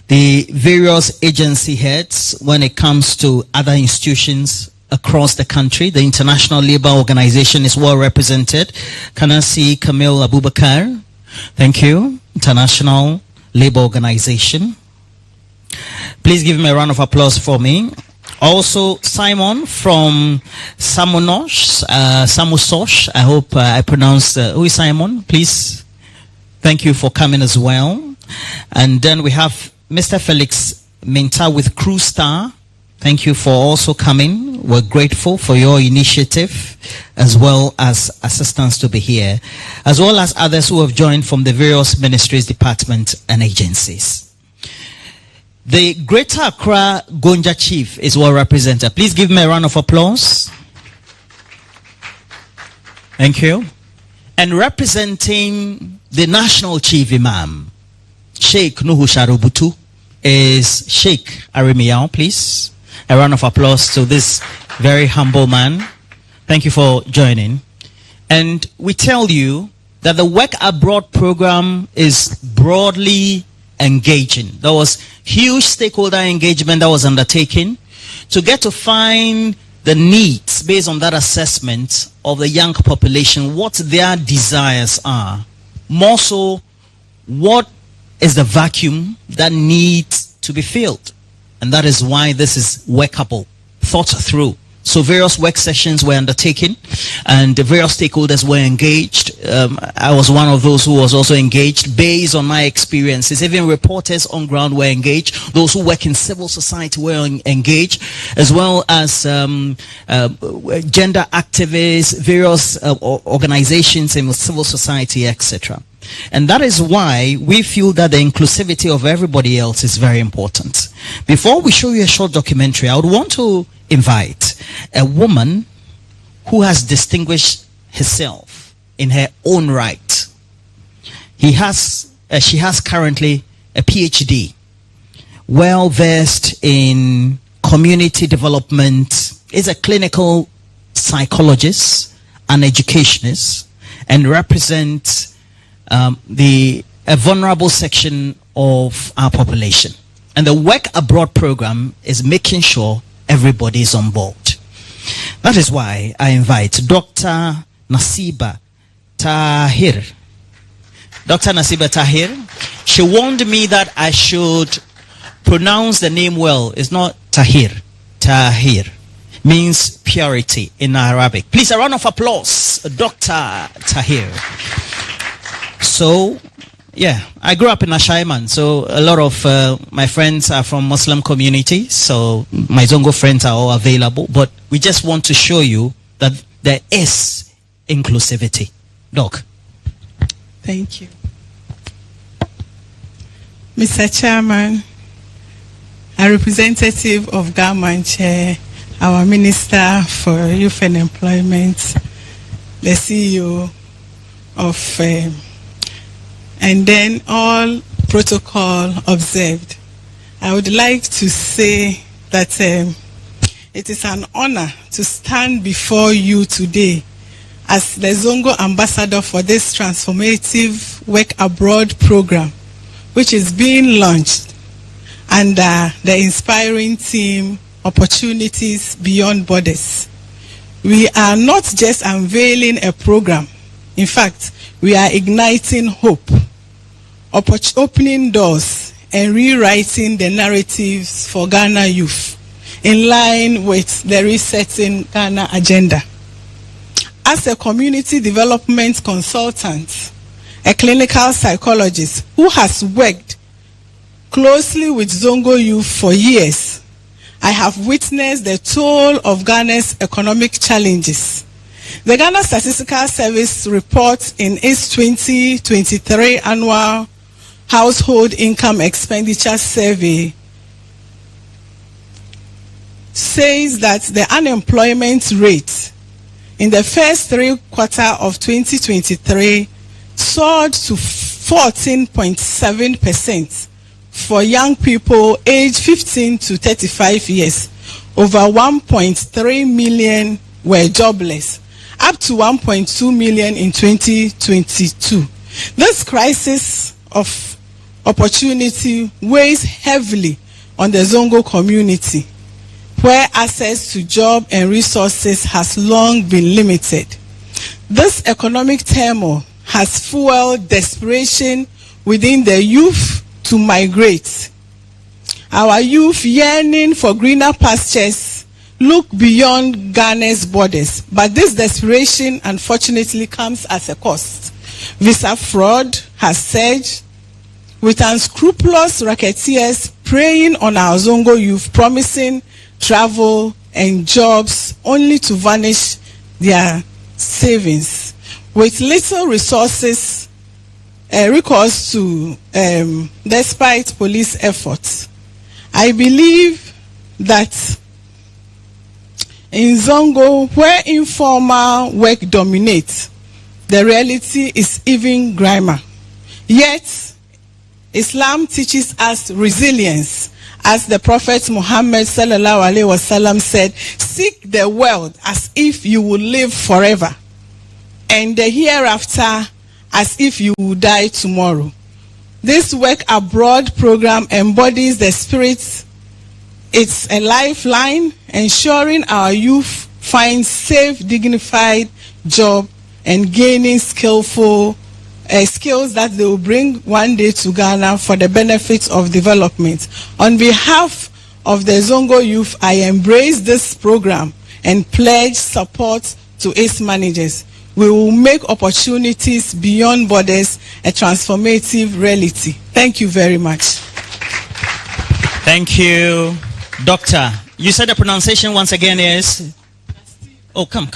the various agency heads when it comes to other institutions across the country. The International Labour Organization is well represented. Can I see Camille Abubakar? Thank you. International Labour Organization. Please give me a round of applause for me. Also, Simon from Samusosh. I hope I pronounced. Who is Simon? Please. Thank you for coming as well. And then we have Mr. Felix Minta with Crew Star. Thank you for also coming. We're grateful for your initiative as well as assistance to be here, as well as others who have joined from the various ministries, departments, and agencies. The Greater Accra Gonja Chief is well represented. Please give me a round of applause. Thank you. And representing the National Chief Imam, Sheikh Nuhu Sharubutu, is Sheikh Arimiao, please. A round of applause to this very humble man. Thank you for joining. And we tell you that the Work Abroad program is broadly engaging. There was huge stakeholder engagement that was undertaken to get to find the needs based on that assessment of the young population, what their desires are. More so, what is the vacuum that needs to be filled? And that is why this is workable, thought through. So various work sessions were undertaken and the various stakeholders were engaged. I was one of those who was also engaged based on my experiences. Even reporters on ground were engaged. Those who work in civil society were engaged, as well as gender activists, various organizations in civil society, etc. And that is why we feel that the inclusivity of everybody else is very important. Before we show you a short documentary, I would want to invite a woman who has distinguished herself in her own right. She has currently a PhD, well versed in community development, is a clinical psychologist, an educationist, and represents a vulnerable section of our population. And the Work Abroad program is making sure everybody is on board. That is why I invite Dr. Nasiba Tahir. Dr. Nasiba Tahir, she warned me that I should pronounce the name well. It's not Tahir. Tahir means purity in Arabic. Please, a round of applause, Dr. Tahir. So, yeah, I grew up in Ashaiman, so a lot of my friends are from Muslim communities, so my Zongo friends are all available, but we just want to show you that there is inclusivity. Doc. Thank you. Mr. Chairman, a representative of Government Chair, our Minister for Youth and Employment, the CEO of and then all protocol observed. I would like to say that it is an honor to stand before you today as the Zongo ambassador for this transformative Work Abroad program, which is being launched under the inspiring theme, Opportunities Beyond Borders. We are not just unveiling a program. In fact, we are igniting hope, opening doors, and rewriting the narratives for Ghana youth in line with the Resetting Ghana agenda. As a community development consultant, a clinical psychologist who has worked closely with Zongo youth for years, I have witnessed the toll of Ghana's economic challenges, The Ghana Statistical Service report in its 2023 annual household income expenditure survey says that the unemployment rate in the first 3 quarters of 2023 soared to 14.7% for young people aged 15 to 35 years. Over 1.3 million were jobless, up to 1.2 million in 2022. This crisis of opportunity weighs heavily on the Zongo community, where access to job and resources has long been limited. This economic turmoil has fueled desperation within the youth to migrate. Our youth yearning for greener pastures look beyond Ghana's borders, but this desperation unfortunately comes at a cost. Visa fraud has surged, with unscrupulous racketeers preying on our Zongo youth, promising travel and jobs only to vanish their savings. With little resources, recourse to, despite police efforts. I believe that in Zongo, where informal work dominates, the reality is even grimmer. Yet, Islam teaches us resilience. As the Prophet Muhammad sallallahu alaihi wasallam said, seek the world as if you will live forever, and the hereafter as if you will die tomorrow. This work abroad program embodies the spirit. It's a lifeline, ensuring our youth find safe, dignified job and gaining skills that they will bring one day to Ghana for the benefit of development. On behalf of the Zongo youth, I embrace this program and pledge support to its managers. We will make opportunities beyond borders a transformative reality. Thank you very much. Thank you. Doctor, you said the pronunciation once again is? Oh, come.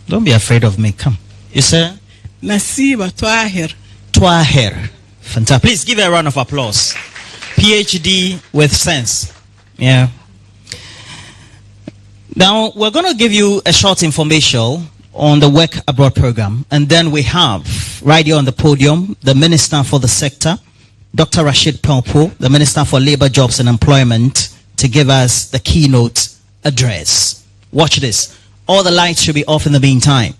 Don't be afraid of me. Come. You said? Nasiba Twahir. Twahir. Fantastic. Please give a round of applause. PhD with sense. Yeah. Now, we're going to give you a short information on the Work Abroad program. And then we have, right here on the podium, the Minister for the Sector, Dr. Rashid Pelpo, the Minister for Labor, Jobs and Employment, to give us the keynote address. Watch this. All the lights should be off in the meantime.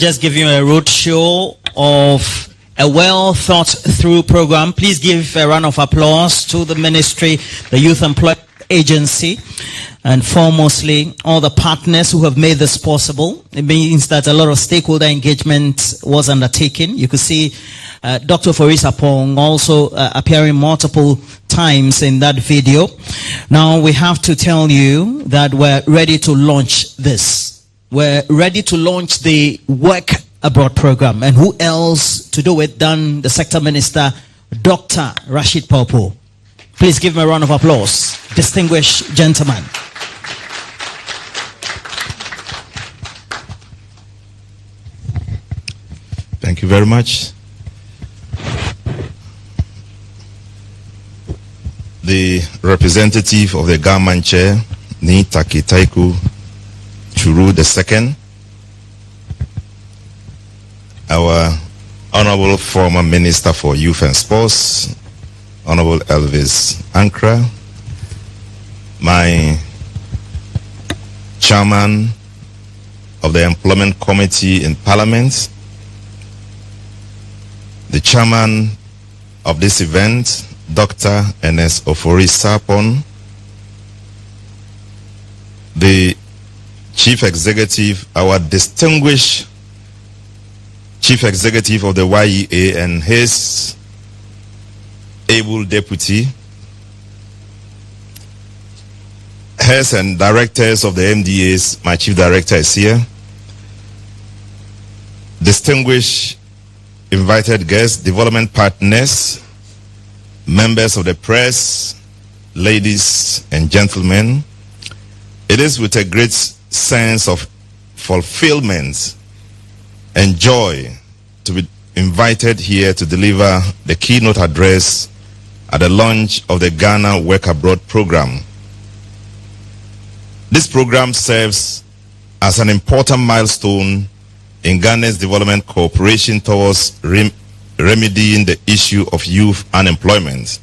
just giving a roadshow of a well thought through program. Please give a round of applause to the ministry, the Youth Employment Agency, and foremostly all the partners who have made this possible. It means that a lot of stakeholder engagement was undertaken. You could see Dr. Forisa Pong also appearing multiple times in that video. Now we have to tell you that we're ready to launch this. We're ready to launch the Work Abroad program. And who else to do it than the Sector Minister, Dr. Rashid Popo. Please give him a round of applause. Distinguished gentleman. Thank you very much. The representative of the government chair, Ni Takitaiku Churu II, our Honorable former Minister for Youth and Sports, Honorable Elvis Ankra, my Chairman of the Employment Committee in Parliament, the Chairman of this event, Dr. Ernest Ofori Sarpong, the Chief Executive, our distinguished Chief Executive of the YEA and his able deputy, heads and directors of the MDAs, my Chief Director is here, distinguished invited guests, development partners, members of the press, ladies and gentlemen. It is with a great sense of fulfillment and joy to be invited here to deliver the keynote address at the launch of the Ghana Work Abroad program. This program serves as an important milestone in Ghana's development cooperation towards remedying the issue of youth unemployment.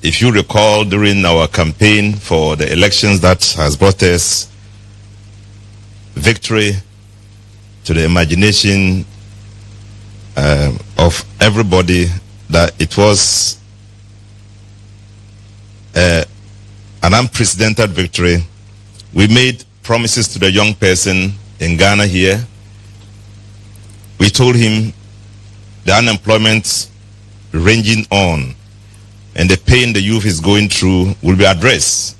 If you recall, during our campaign for the elections that has brought us victory to the imagination of everybody, that it was an unprecedented victory. We made promises to the young person in Ghana here. We told him the unemployment ranging on and the pain the youth is going through will be addressed.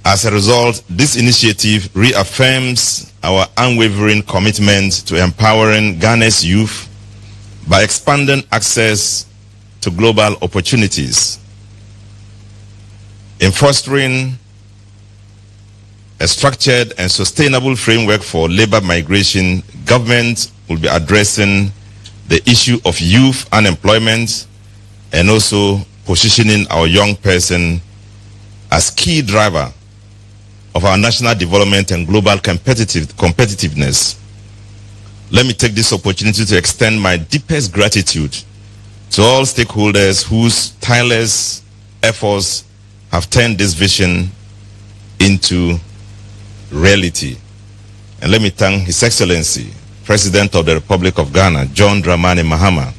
As a result, this initiative reaffirms our unwavering commitment to empowering Ghana's youth by expanding access to global opportunities. In fostering a structured and sustainable framework for labor migration, government will be addressing the issue of youth unemployment and also positioning our young person as key driver of our national development and global competitiveness. Let me take this opportunity to extend my deepest gratitude to all stakeholders whose tireless efforts have turned this vision into reality. And let me thank His Excellency, President of the Republic of Ghana, John Dramani Mahama,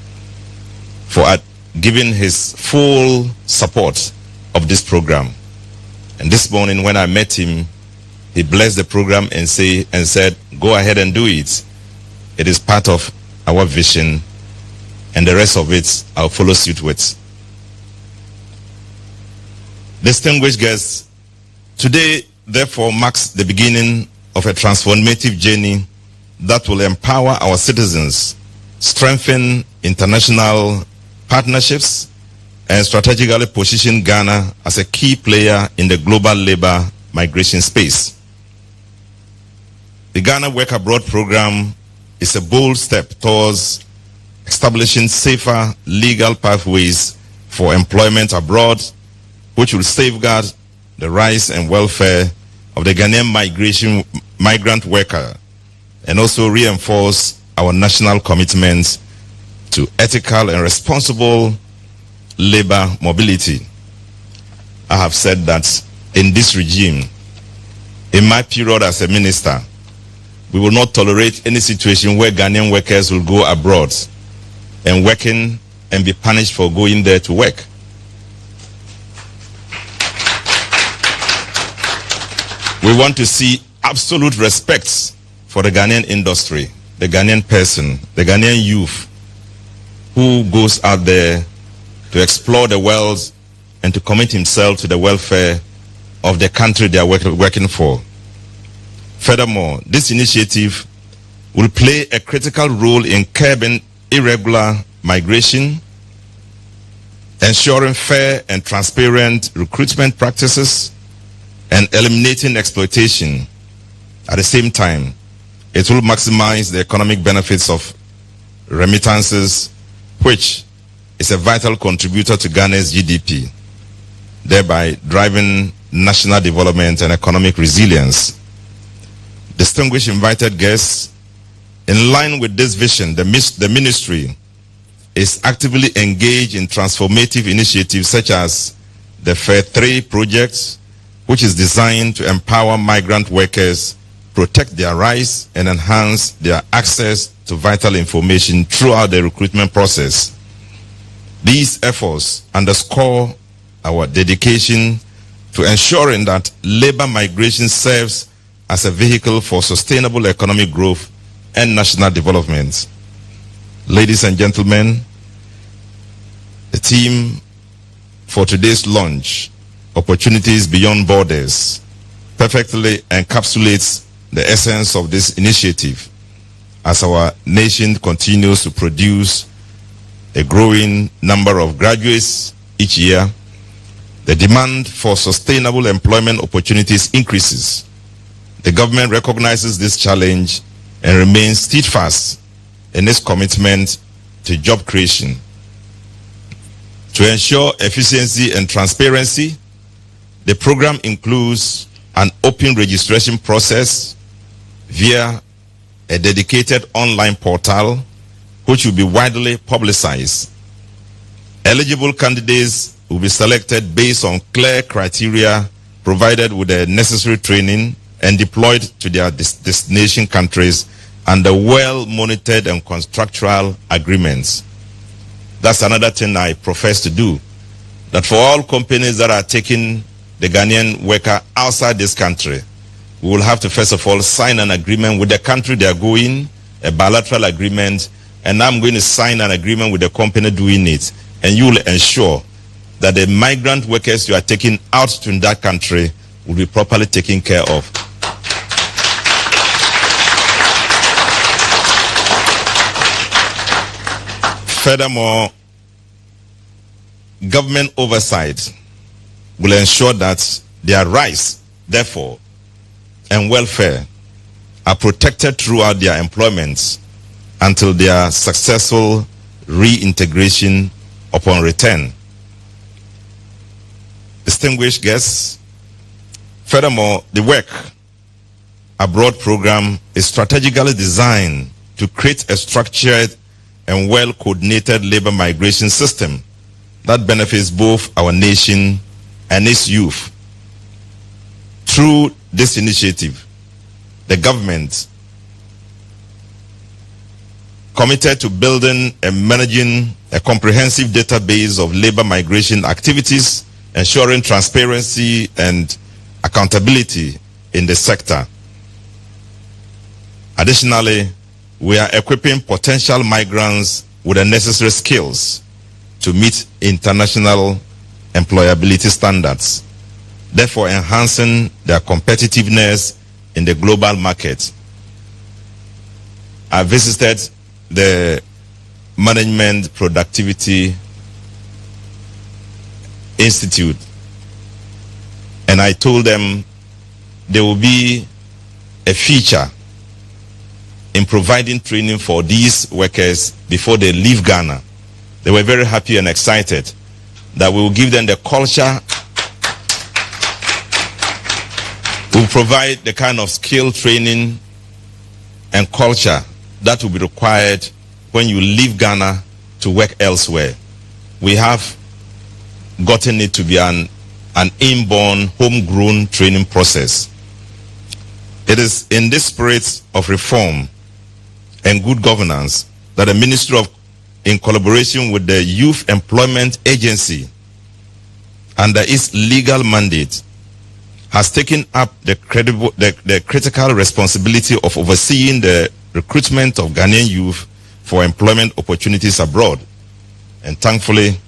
for giving his full support of this program. And this morning when I met him, he blessed the program and said, go ahead and do it. It is part of our vision, and the rest of it I'll follow suit with. Distinguished guests, today therefore marks the beginning of a transformative journey that will empower our citizens, strengthen international partnerships, and strategically position Ghana as a key player in the global labor migration space. The Ghana Work Abroad program is a bold step towards establishing safer legal pathways for employment abroad, which will safeguard the rights and welfare of the Ghanaian migrant worker and also reinforce our national commitment to ethical and responsible labor mobility. I have said that in this regime, in my period as a minister, we will not tolerate any situation where Ghanaian workers will go abroad and working and be punished for going there to work. We want to see absolute respect for the Ghanaian industry, the Ghanaian person, the Ghanaian youth who goes out there to explore the world and to commit himself to the welfare of the country they are working for. Furthermore, this initiative will play a critical role in curbing irregular migration, ensuring fair and transparent recruitment practices, and eliminating exploitation. At the same time, it will maximize the economic benefits of remittances, which is a vital contributor to Ghana's GDP, thereby driving national development and economic resilience. Distinguished invited guests, in line with this vision, the ministry is actively engaged in transformative initiatives such as the Fair 3 project, which is designed to empower migrant workers, protect their rights, and enhance their access to vital information throughout the recruitment process. These efforts underscore our dedication to ensuring that labor migration serves as a vehicle for sustainable economic growth and national development. Ladies and gentlemen, the theme for today's launch, Opportunities Beyond Borders, perfectly encapsulates the essence of this initiative as our nation continues to produce a growing number of graduates each year. The demand for sustainable employment opportunities increases. The government recognizes this challenge and remains steadfast in its commitment to job creation. To ensure efficiency and transparency, the program includes an open registration process via a dedicated online portal which will be widely publicized. Eligible candidates will be selected based on clear criteria, provided with the necessary training, and deployed to their destination countries under well-monitored and contractual agreements. That's another thing I profess to do, that for all companies that are taking the Ghanaian worker outside this country, we will have to first of all sign an agreement with the country they are going, a bilateral agreement, and I'm going to sign an agreement with the company doing it, and you will ensure that the migrant workers you are taking out to that country will be properly taken care of. Furthermore, government oversight will ensure that their rights, therefore, and welfare are protected throughout their employment until their successful reintegration upon return. Distinguished guests, furthermore, the Work Abroad program is strategically designed to create a structured and well-coordinated labor migration system that benefits both our nation and its youth. Through this initiative, the government committed to building and managing a comprehensive database of labor migration activities, ensuring transparency and accountability in the sector. Additionally, we are equipping potential migrants with the necessary skills to meet international employability standards, therefore enhancing their competitiveness in the global market. I visited the Management Productivity Institute, and I told them there will be a feature in providing training for these workers before they leave Ghana. They were very happy and excited that we will give them the culture, we will provide the kind of skill training and culture that will be required when you leave Ghana to work elsewhere. We have gotten it to be an inborn, homegrown training process. It is in this spirit of reform and good governance that the Ministry of, in collaboration with the Youth Employment Agency, under its legal mandate, has taken up the critical responsibility of overseeing the recruitment of Ghanaian youth for employment opportunities abroad. And thankfully,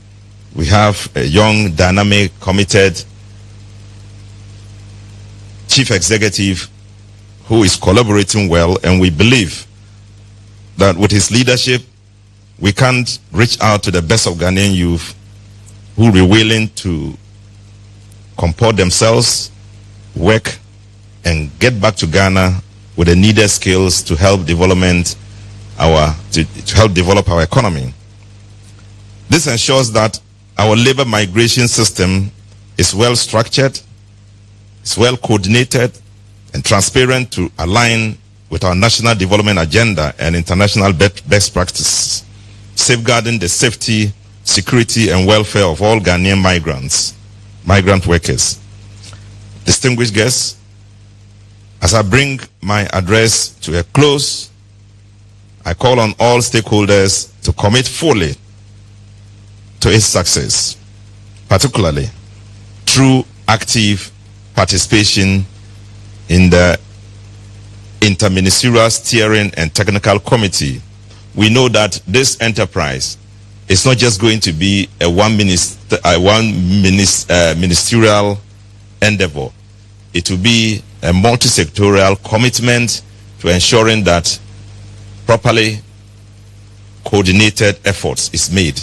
we have a young, dynamic, committed chief executive who is collaborating well, and we believe that with his leadership, we can reach out to the best of Ghanaian youth who will be willing to comport themselves, work, and get back to Ghana with the needed skills to help development to help develop our economy. This ensures that our labor migration system is well structured, is well coordinated, and transparent to align with our national development agenda and international best practices, safeguarding the safety, security, and welfare of all Ghanaian migrant workers. Distinguished guests, as I bring my address to a close, I call on all stakeholders to commit fully to its success, particularly through active participation in the Interministerial Steering and Technical Committee. We know that this enterprise is not just going to be a ministerial endeavor. It will be a multi-sectorial commitment to ensuring that properly coordinated efforts is made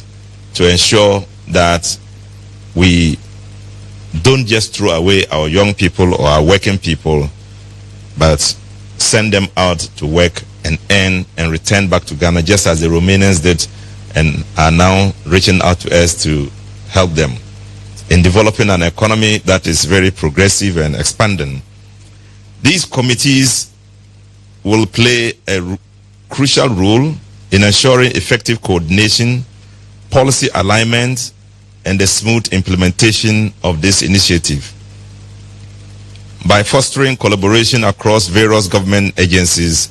to ensure that we don't just throw away our young people or our working people, but send them out to work and earn and return back to Ghana, just as the Romanians did and are now reaching out to us to help them in developing an economy that is very progressive and expanding. These committees will play a crucial role in ensuring effective coordination, policy alignment, and the smooth implementation of this initiative. By fostering collaboration across various government agencies,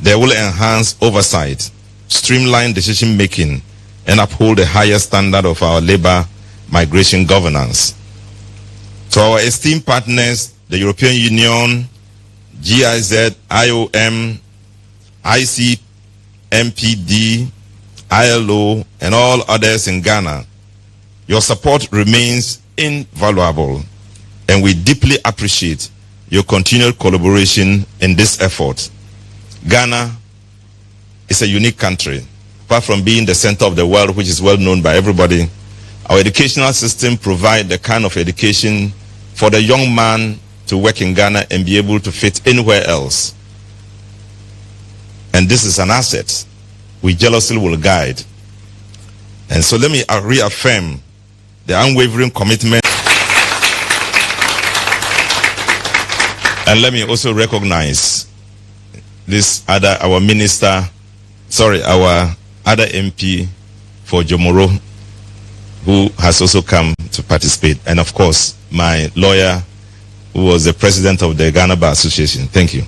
they will enhance oversight, streamline decision-making, and uphold a higher standard of our labor migration governance. To our esteemed partners, the European Union, GIZ, IOM, ICMPD, ILO, and all others in Ghana, your support remains invaluable, and we deeply appreciate your continued collaboration in this effort. Ghana is a unique country. Apart from being the center of the world, which is well known by everybody, our educational system provides the kind of education for the young man to work in Ghana and be able to fit anywhere else. And this is an asset we jealously will guide. And so let me reaffirm the unwavering commitment. And let me also recognize our other MP for Jomoro, who has also come to participate. And of course, my lawyer, who was the president of the Ghana Bar Association. Thank you.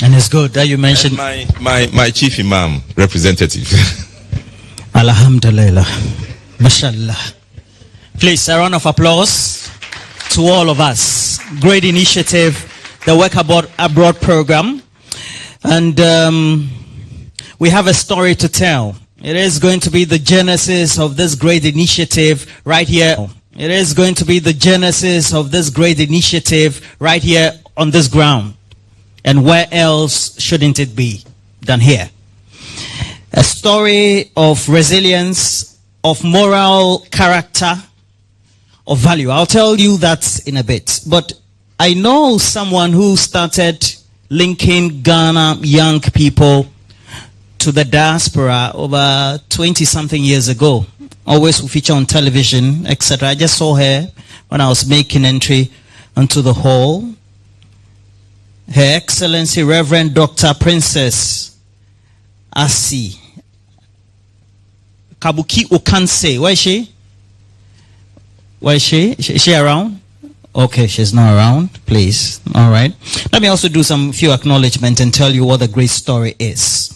And it's good that you mentioned my chief imam representative. Alhamdulillah. Mashallah. Please, a round of applause to all of us. Great initiative, the Work Abroad program. And we have a story to tell. It is going to be the genesis of this great initiative right here. It is going to be the genesis of this great initiative right here on this ground. And where else shouldn't it be than here? A story of resilience, of moral character, of value. I'll tell you that in a bit. But I know someone who started linking Ghana young people to the diaspora over 20-something years ago. Always will feature on television, etc. I just saw her when I was making entry onto the hall. Her Excellency Reverend Dr. Princess Asi Kabuki Okanse. Where is she? Where is she? Is she around? Okay, she's not around. Please. All right. Let me also do some few acknowledgements and tell you what the great story is.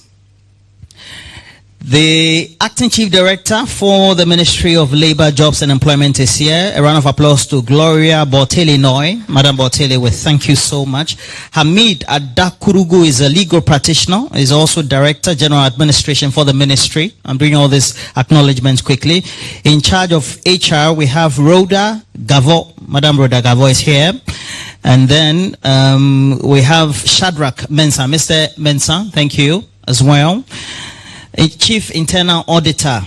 The Acting Chief Director for the Ministry of Labor, Jobs and Employment is here. A round of applause to Gloria Bortelli-Noy. Madam Bortelli, we thank you so much. Hamid Adakurugu is a legal practitioner. Is also Director, General Administration for the Ministry. I'm doing all these acknowledgements quickly. In charge of HR, we have Rhoda Gavo. Madam Rhoda Gavo is here. And then we have Shadrach Mensah. Mr. Mensah, thank you as well. A Chief Internal Auditor,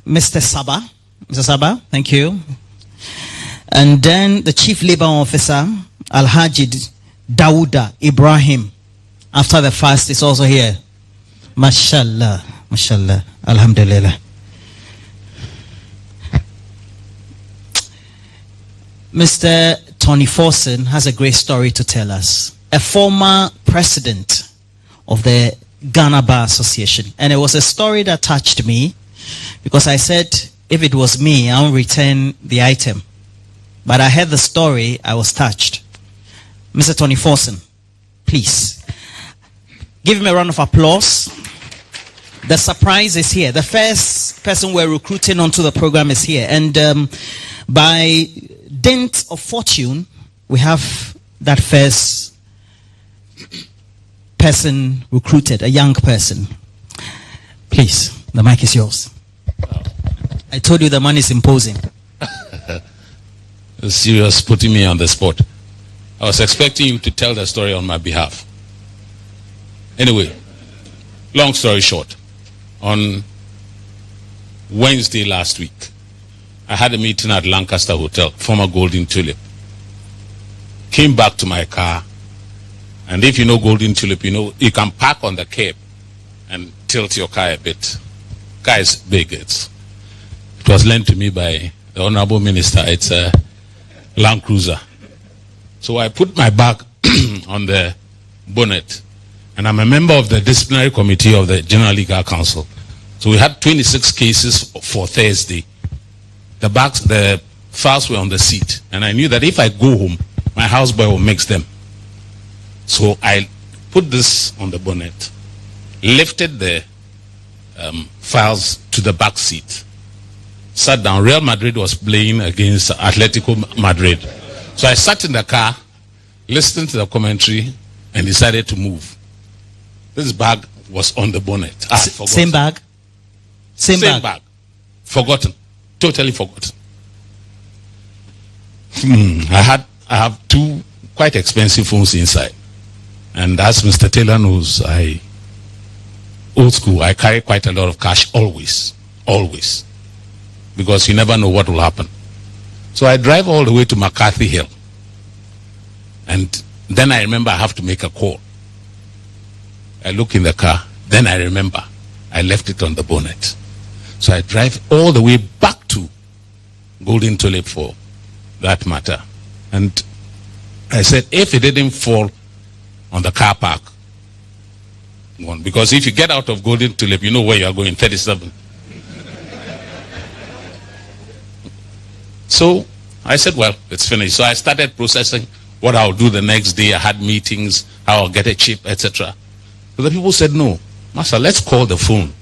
Mr. Saba. Mr. Saba, thank you. And then the Chief Labor Officer, Alhaji Dawuda Ibrahim. After the fast is also here. Mashallah. Mashallah. Alhamdulillah. Mr. Tony Forson has a great story to tell us. A former president of the Ghana Bar Association. And it was a story that touched me because I said, if it was me, I'll return the item. But I heard the story, I was touched. Mr. Tony Forson, please. Give him a round of applause. The surprise is here. The first person we're recruiting onto the program is here. And by dint of fortune, we have that first person recruited, a young person. Please, the mic is yours. I told you the man is imposing. Serious, putting me on the spot. I was expecting you to tell the story on my behalf. Anyway, long story short, on Wednesday last week, I had a meeting at Lancaster Hotel, former Golden Tulip. Came back to my car. And if you know Golden Tulip, you know you can park on the curb and tilt your car a bit. Car is big. It was lent to me by the Honorable Minister. It's a Land Cruiser. So I put my bag on the bonnet. And I'm a member of the disciplinary committee of the General Legal Council. So we had 26 cases for Thursday. The files were on the seat. And I knew that if I go home, my houseboy will mix them. So I put this on the bonnet, lifted the files to the back seat, sat down. Real Madrid was playing against Atletico Madrid. So I sat in the car, listened to the commentary, and decided to move. This bag was on the bonnet. Same bag? Same bag. Forgotten. Totally forgotten. I have two quite expensive phones inside. And as Mr. Taylor knows, old school, I carry quite a lot of cash always. Always. Because you never know what will happen. So I drive all the way to McCarthy Hill. And then I remember I have to make a call. I look in the car. Then I remember I left it on the bonnet. So I drive all the way back to Golden Tulip for that matter. And I said, if it didn't fall on the car park, because if you get out of Golden Tulip, you know where you are going, 37. So I said, well, it's finished. So I started processing what I'll do the next day. I had meetings, how I'll get a chip, etc. So the people said, no, Master, let's call the phone.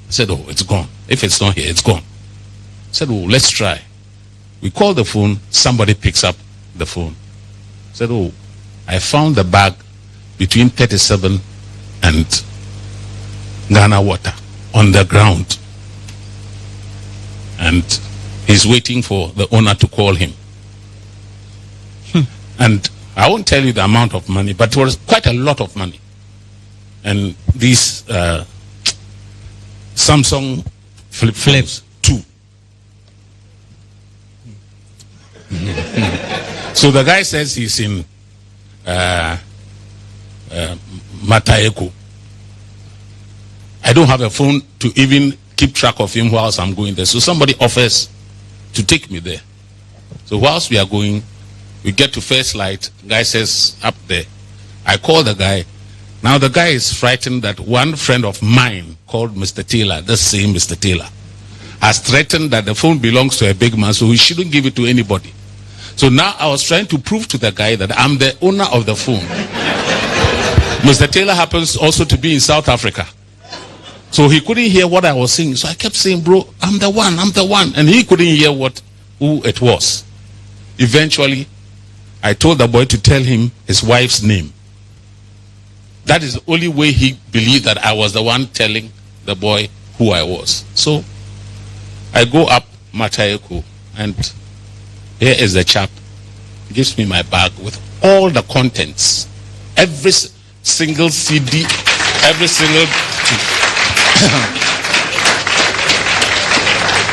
I said, oh, it's gone. If it's not here, it's gone. I said, oh, let's try. We called the phone. Somebody picks up the phone. I said, oh, I found the bag between 37 and Ghana Water on the ground. And he's waiting for the owner to call him. And I won't tell you the amount of money, but it was quite a lot of money. And these Samsung flip phones, 2. So the guy says he's in Matayeko. I don't have a phone to even keep track of him whilst I'm going there. So somebody offers to take me there. So whilst we are going, we get to first light. Guy says, up there. I call the guy. Now the guy is frightened that one friend of mine called Mr. Taylor, the same Mr. Taylor, has threatened that the phone belongs to a big man, so he shouldn't give it to anybody. So now I was trying to prove to the guy that I'm the owner of the phone. Mr. Taylor happens also to be in South Africa. So he couldn't hear what I was saying. So I kept saying, bro, I'm the one. And he couldn't hear who it was. Eventually, I told the boy to tell him his wife's name. That is the only way he believed that I was the one telling the boy who I was. So I go up Matayeko, and here is the chap. He gives me my bag with all the contents. Every single CD, every single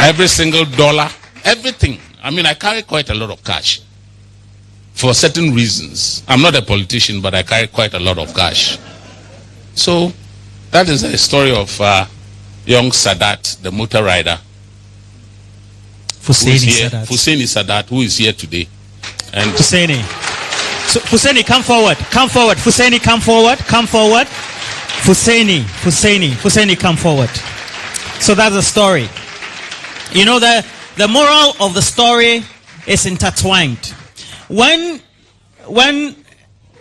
every single dollar, everything. I mean, I carry quite a lot of cash for certain reasons. I'm not a politician, but I carry quite a lot of cash. So that is the story of young Sadat, the motor rider. Hussaini Sadat, who is here today. And Hussaini. So, Hussaini, come forward. Hussaini, come forward. Hussaini, come forward. So that's the story. You know, the moral of the story is intertwined. When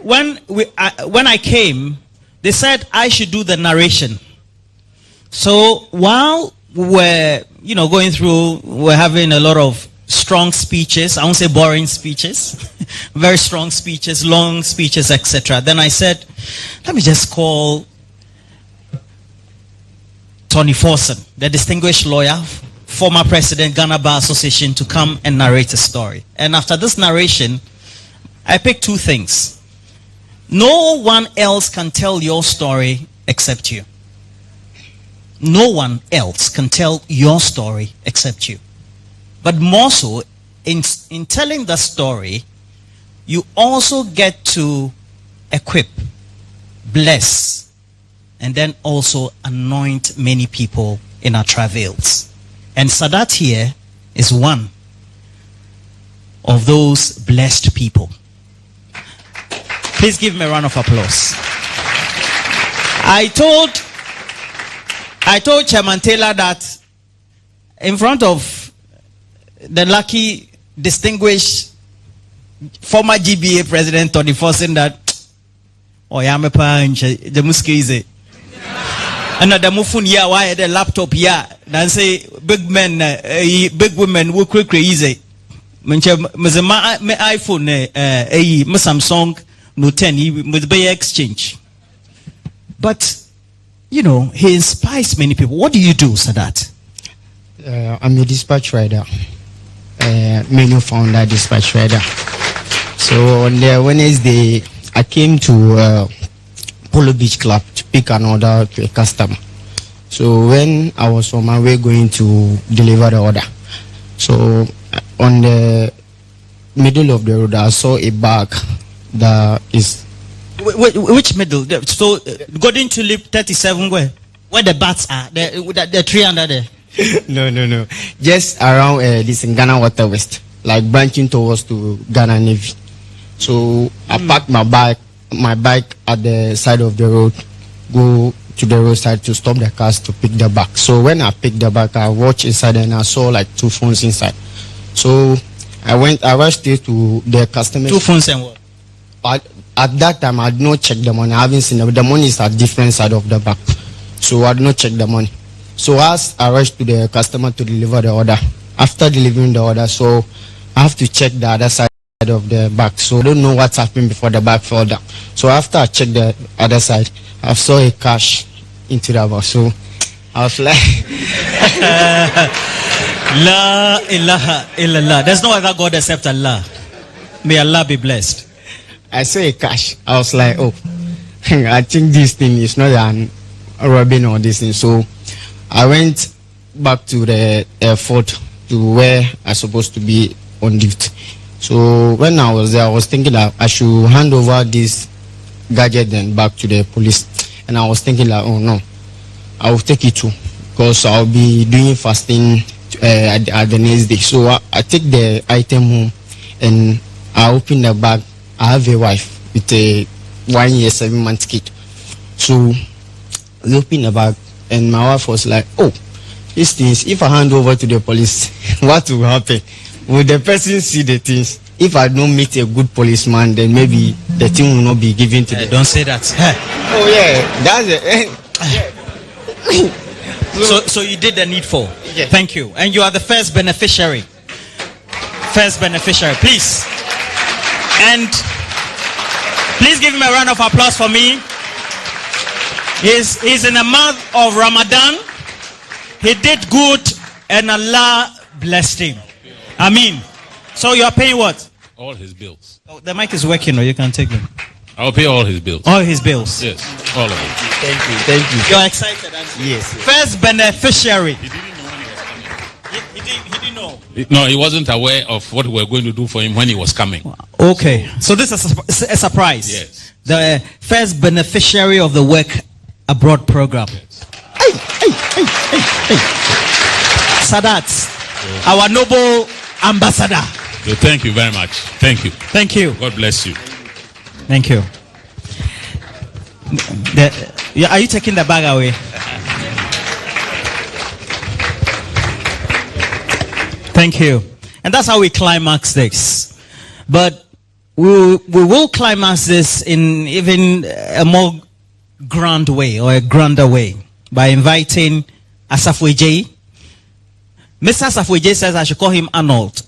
I came, they said I should do the narration. So while we're going through, we're having a lot of strong speeches. I won't say boring speeches, very strong speeches, long speeches, etc. Then I said, let me just call Tony Forson, the distinguished lawyer, former president, Ghana Bar Association, to come and narrate a story. And after this narration, I picked two things. No one else can tell your story except you. No one else can tell your story except you. But more so, in telling the story, you also get to equip, bless, and then also anoint many people in our travails. And Sadat here is one of those blessed people. Please give me a round of applause. I told Chairman Taylor that in front of the lucky, distinguished former GBA president Tony Forson that the muskize and the mufun ya why the laptop ya then say big men big women will quick easy me iPhone me Samsung no 10 with Bay Exchange. But he inspires many people. What do you do, Sadat? I'm a dispatch rider. Menu founder, dispatch rider. So on the Wednesday, I came to Polo Beach Club to pick an order to a customer. So when I was on my way going to deliver the order, so on the middle of the road, I saw a bag that is... Which middle? So, Golden Tulip 37, where the bats are? The tree under there? No. Just around this in Ghana Water West, like branching towards to Ghana Navy. So, I parked my bike at the side of the road, go to the roadside to stop the cars to pick the bag. So, when I picked the bag, I watched inside and I saw like 2 phones inside. So, I rushed straight to the customer. 2 phones and what? At that time, I did not check the money. I haven't seen the money is at different side of the bag. So I did not check the money. So as I rushed to the customer to deliver the order, after delivering the order, so I have to check the other side of the bag. So I don't know what's happened before the bag fell down. So after I checked the other side, I saw a cash into the bag. So I was like... La ilaha illallah. There's no other God except Allah. May Allah be blessed. I saw a cash. I was like, oh, I think this thing is not an robbing or this thing. So I went back to the airport to where I supposed to be on duty. So when I was there, I was thinking that I should hand over this gadget then back to the police. And I was thinking like, oh no, I will take it too, because I'll be doing fasting at the next day. So I take the item home and I open the bag. I have a wife with a 1 year 7 month kid. So we open the bag and my wife was like, oh, these things, if I hand over to the police, what will happen? Will the person see the things? if I don't meet a good policeman, then maybe the thing will not be given to them. Don't say that. Oh yeah, that's it. So you did the needful. Yes. Thank you. And you are the first beneficiary. First beneficiary, please. And please give him a round of applause for me. He's in the month of Ramadan. He did good and Allah blessed him. Amen. So you are paying what? All his bills. Oh, the mic is working, or you can take them. I'll pay all his bills. All his bills. Yes, all of it. Thank you. You're excited, aren't you? Yes. First beneficiary. He didn't know when he was coming. He didn't know. No, he wasn't aware of what we were going to do for him when he was coming. Okay. So this is a surprise. Yes. The first beneficiary of the Work Abroad program. Yes. Hey. Sadat, our noble ambassador. So thank you very much. Thank you. Thank you. God bless you. Thank you. Are you taking the bag away? Thank you. And that's how we climax this. But we will climax this in even a more grand way, or a grander way, by inviting Asafweje. Mr. Asafweje says I should call him Arnold.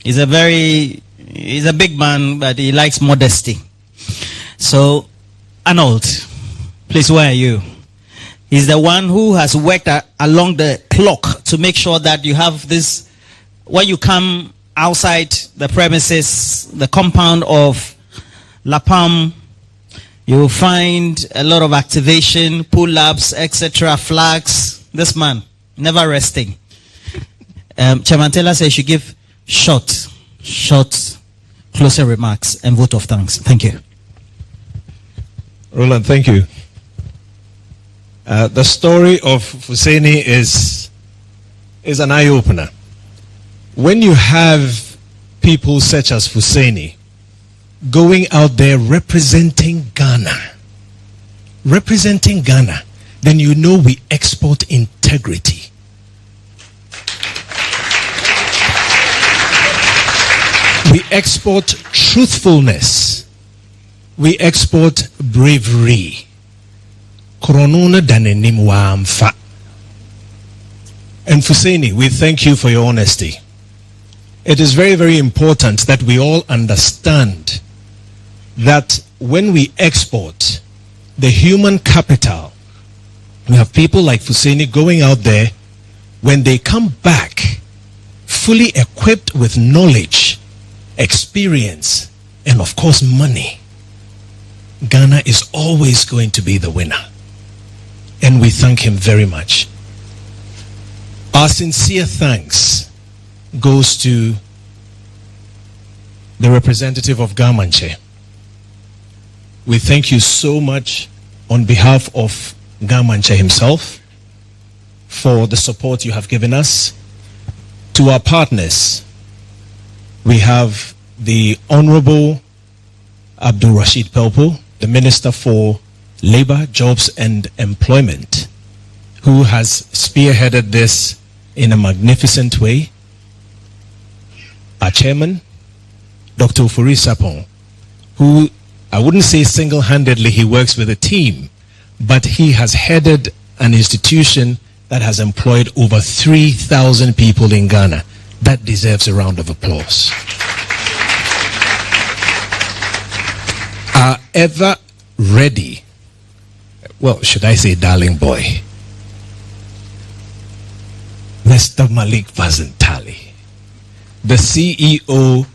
He's a big man, but he likes modesty. So, Arnold, please, where are you? He's the one who has worked along the clock to make sure that you have this. When you come outside the premises, the compound of La Palme, you will find a lot of activation, pull-ups, etc., flags. This man, never resting. Chairman Taylor says you should give short, closing remarks and vote of thanks. Thank you. Roland, thank you. The story of Fuseni is an eye-opener. When you have people such as Fuseni going out there representing Ghana, then you know we export integrity. We export truthfulness. We export bravery. And Fuseni, we thank you for your honesty. It is very, very important that we all understand that when we export the human capital, we have people like Fuseni going out there, when they come back fully equipped with knowledge, experience, and of course money, Ghana is always going to be the winner. And we thank him very much. Our sincere thanks goes to the representative of Gamanche. We thank you so much on behalf of Gamanche himself for the support you have given us. To our partners, we have the Honorable Abdul Rashid Pelpo, the Minister for Labor, Jobs and Employment, who has spearheaded this in a magnificent way. Our chairman, Dr. Ofori Sapon, who I wouldn't say single-handedly he works with a team, but he has headed an institution that has employed over 3,000 people in Ghana. That deserves a round of applause. Our ever ready, well, should I say darling boy, Mr. Malik Vazantali, the CEO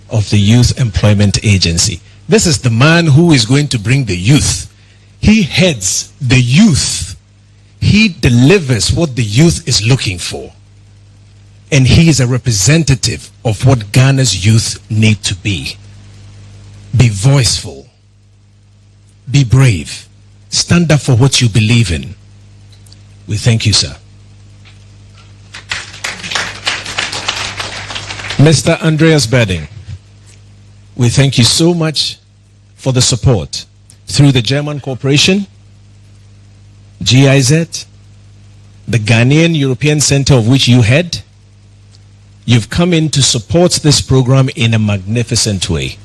of the Youth Employment Agency. This is the man who is going to bring the youth. He heads the youth. He delivers what the youth is looking for. And he is a representative of what Ghana's youth need to be. Be voiceful. Be brave. Stand up for what you believe in. We thank you, sir. Mr. Andreas Berding, we thank you so much for the support through the German Corporation, GIZ, the Ghanaian European Center of which you head, You've come in to support this program in a magnificent way.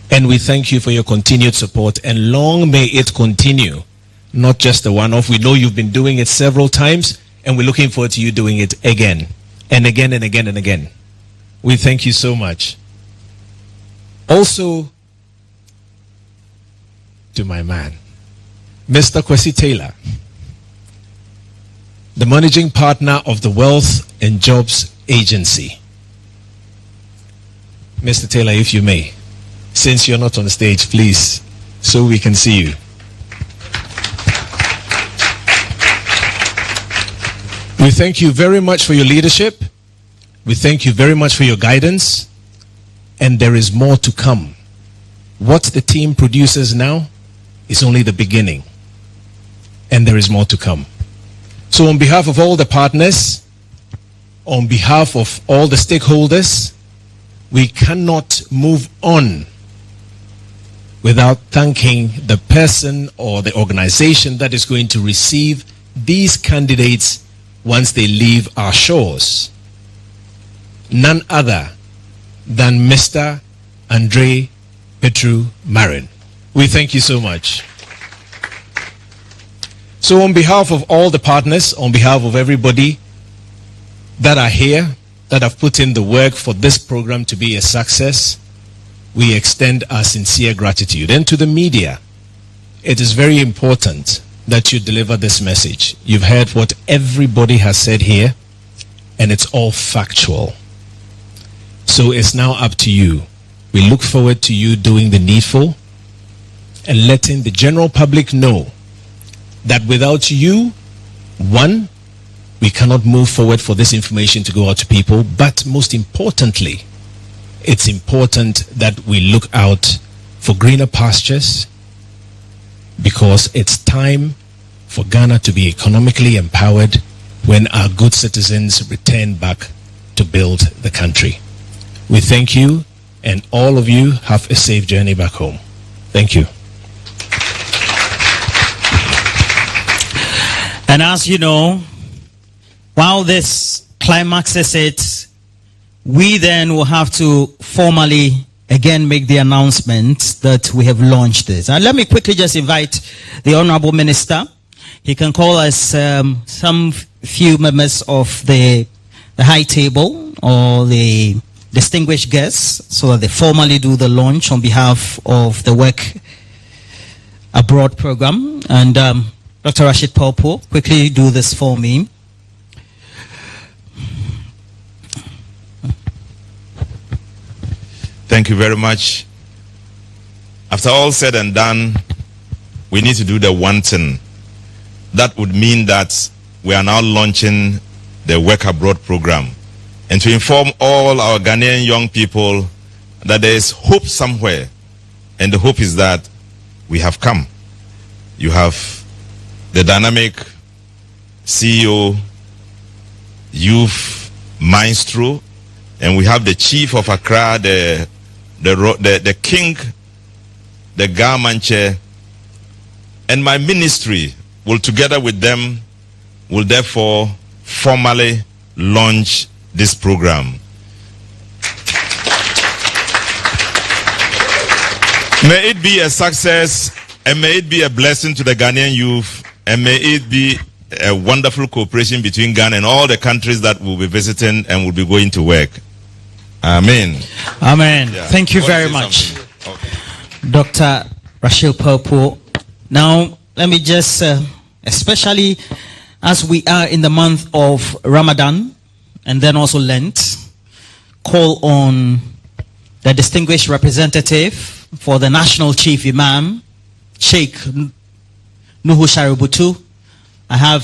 And we thank you for your continued support, and long may it continue, not just the one-off. We know you've been doing it several times, and we're looking forward to you doing it again and again and again and again. We thank you so much. Also, to my man, Mr. Kwesi Taylor, the managing partner of the Wealth and Jobs Agency. Mr. Taylor, if you may, since you're not on the stage, please, so we can see you. We thank you very much for your leadership. We thank you very much for your guidance. And there is more to come. What the team produces now is only the beginning. And there is more to come. So on behalf of all the partners, on behalf of all the stakeholders, we cannot move on without thanking the person or the organization that is going to receive these candidates once they leave our shores. None other than Mr. Andre Petru Marin. We thank you so much. So on behalf of all the partners, on behalf of everybody that are here, that have put in the work for this program to be a success, we extend our sincere gratitude. And to the media, it is very important that you deliver this message. You've heard what everybody has said here, and it's all factual. So it's now up to you. We look forward to you doing the needful and letting the general public know that without you, one, we cannot move forward for this information to go out to people, but most importantly, it's important that we look out for greener pastures, because it's time for Ghana to be economically empowered when our good citizens return back to build the country. We thank you, and all of you have a safe journey back home. Thank you. And as you know, while this climaxes it, we then will have to formally again make the announcement that we have launched this. And let me quickly just invite the Honorable Minister. He can call us some few members of the high table or the distinguished guests so that they formally do the launch on behalf of the Work Abroad program. And Dr. Rashid Popo, quickly do this for me. Thank you very much. After all said and done, we need to do the one thing. That would mean that we are now launching the Work Abroad program, and to inform all our Ghanaian young people that there is hope somewhere, and the hope is that we have come. You have the dynamic CEO, youth maestro, and we have the chief of Accra, the king, the Gamanche, and my ministry will, together with them, will therefore formally launch this program. May it be a success, and may it be a blessing to the Ghanaian youth, and may it be a wonderful cooperation between Ghana and all the countries that we'll be visiting and will be going to work. Amen. Amen. Yeah. Thank you very much, Okay. Dr. Rashid Popo. Now, let me just, especially as we are in the month of Ramadan and then also Lent, call on the distinguished representative for the National Chief Imam, Sheikh Nuhu Shaributu. I have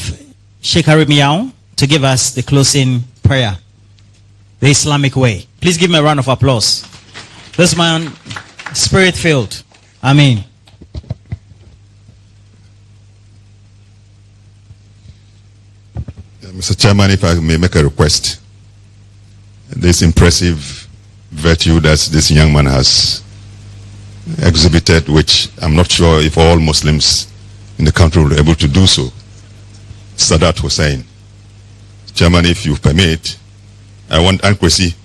Sheikh Harimiao to give us the closing prayer, the Islamic way. Please give me a round of applause. This man, spirit-filled. Amen. Mr. Chairman, if I may make a request, this impressive virtue that this young man has exhibited, which I'm not sure if all Muslims in the country will be able to do so. Sadat Hussein. Chairman, if you permit, I want Ankwesi,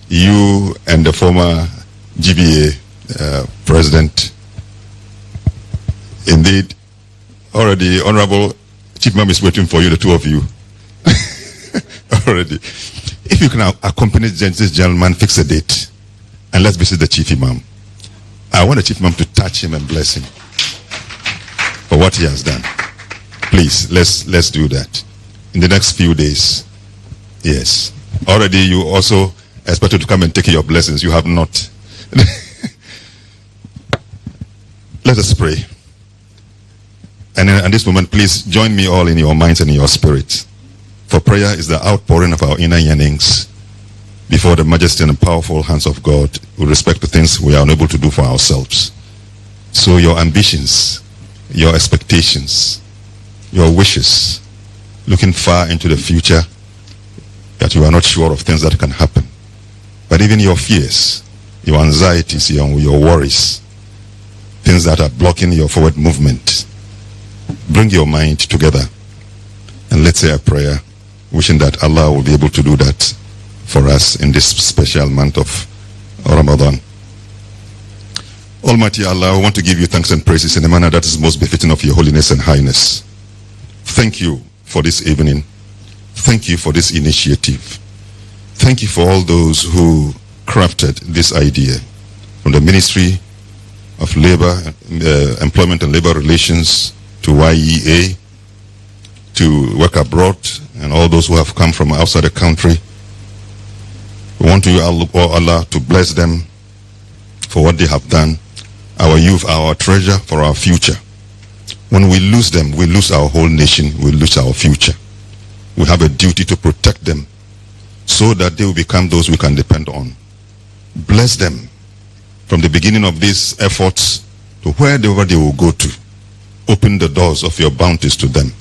you and the former GBA president. Indeed, already Honorable Chief Imam is waiting for you, the two of you. Already. If you can accompany this gentleman, fix a date, and let's visit the Chief Imam. I want the Chief Imam to touch him and bless him for what he has done. Please, let's do that in the next few days. Yes. Already you also expected to come and take your blessings. You have not. Let us pray. And at this moment, please join me all in your minds and in your spirit. For prayer is the outpouring of our inner yearnings before the majesty and powerful hands of God with respect to things we are unable to do for ourselves. So your ambitions, your expectations, your wishes, looking far into the future, that you are not sure of things that can happen. But even your fears, your anxieties, your worries, things that are blocking your forward movement, bring your mind together and let's say a prayer wishing that Allah will be able to do that for us in this special month of Ramadan. Almighty Allah, I want to give you thanks and praises in a manner that is most befitting of your holiness and highness. Thank you for this evening. Thank you for this initiative. Thank you for all those who crafted this idea, from the Ministry of Labor, Employment and Labor Relations, to YEA, to Work Abroad, and all those who have come from outside the country. We want you, Allah, to bless them for what they have done. Our youth are our treasure for our future. When we lose them, we lose our whole nation, we lose our future. We have a duty to protect them so that they will become those we can depend on. Bless them from the beginning of these efforts to wherever they will go to. Open the doors of your bounties to them.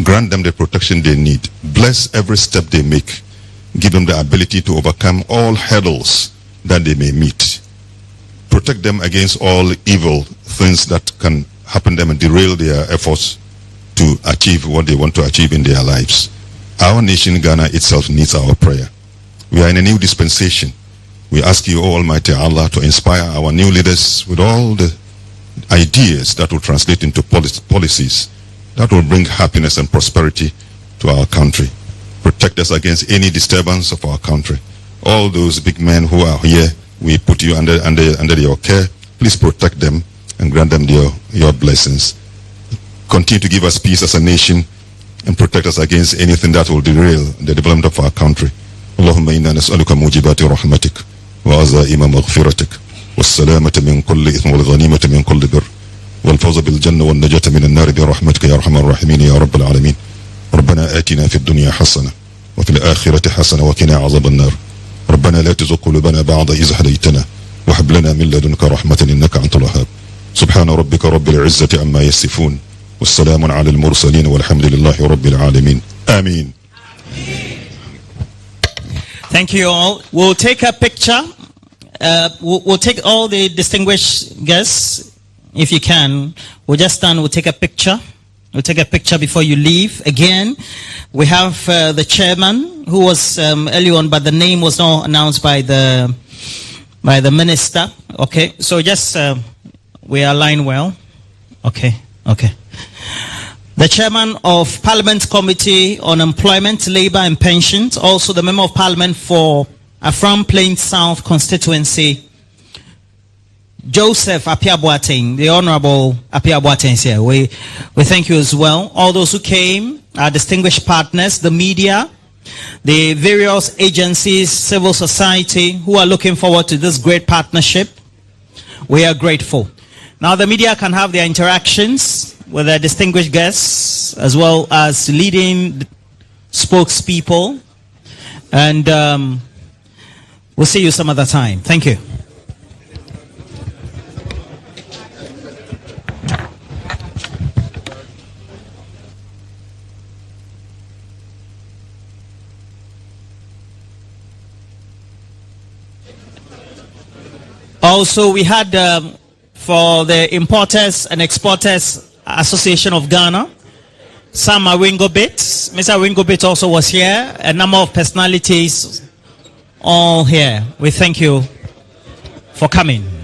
Grant them the protection they need. Bless every step they make. Give them the ability to overcome all hurdles that they may meet. Protect them against all evil things that can happen to them and derail their efforts to achieve what they want to achieve in their lives. Our nation, Ghana itself, needs our prayer. We are in a new dispensation. We ask you, O Almighty Allah, to inspire our new leaders with all the ideas that will translate into policies that will bring happiness and prosperity to our country. Protect us against any disturbance of our country. All those big men who are here, we put you under your care. Please protect them and grant them your blessings. Continue to give us peace as a nation and protect us against anything that will derail the development of our country. Allahumma inna nas'aluka mujibati rahmatik wa azaima maghfiratik والسلامة من كل إثم والغنيمة من كل بر والفوز بالجنة والنجاة من النار برحمتك يا أرحم الراحمين يا رب العالمين. ربنا آتنا في الدنيا حسنة وفي الآخرة حسنة وقنا عذاب النار. ربنا لا تزغ قلوبنا بعد إذ هديتنا وهب لنا من لدنك رحمة إنك أنت الوهاب. سبحان ربك رب العزة عما يصفون والسلام على المرسلين والحمد لله رب العالمين. آمين. Thank you all. We'll take a picture. We'll take all the distinguished guests, if you can. We'll just stand, we'll take a picture. We'll take a picture before you leave. Again, we have the chairman, who was early on, but the name was not announced by the minister. Okay, so just, we align well. Okay. The chairman of Parliament's Committee on Employment, Labour and Pensions, also the member of Parliament for Afram Plains South constituency, Joseph Apia-Boateng, the Honorable Apia-Boateng is here. We thank you as well. All those who came, our distinguished partners, the media, the various agencies, civil society, who are looking forward to this great partnership. We are grateful. Now the media can have their interactions with their distinguished guests, as well as leading spokespeople. And we'll see you some other time. Thank you. Also, we had for the Importers and Exporters Association of Ghana, Sam Awingobit. Mr. Awingobit also was here. A number of personalities all here. We thank you for coming.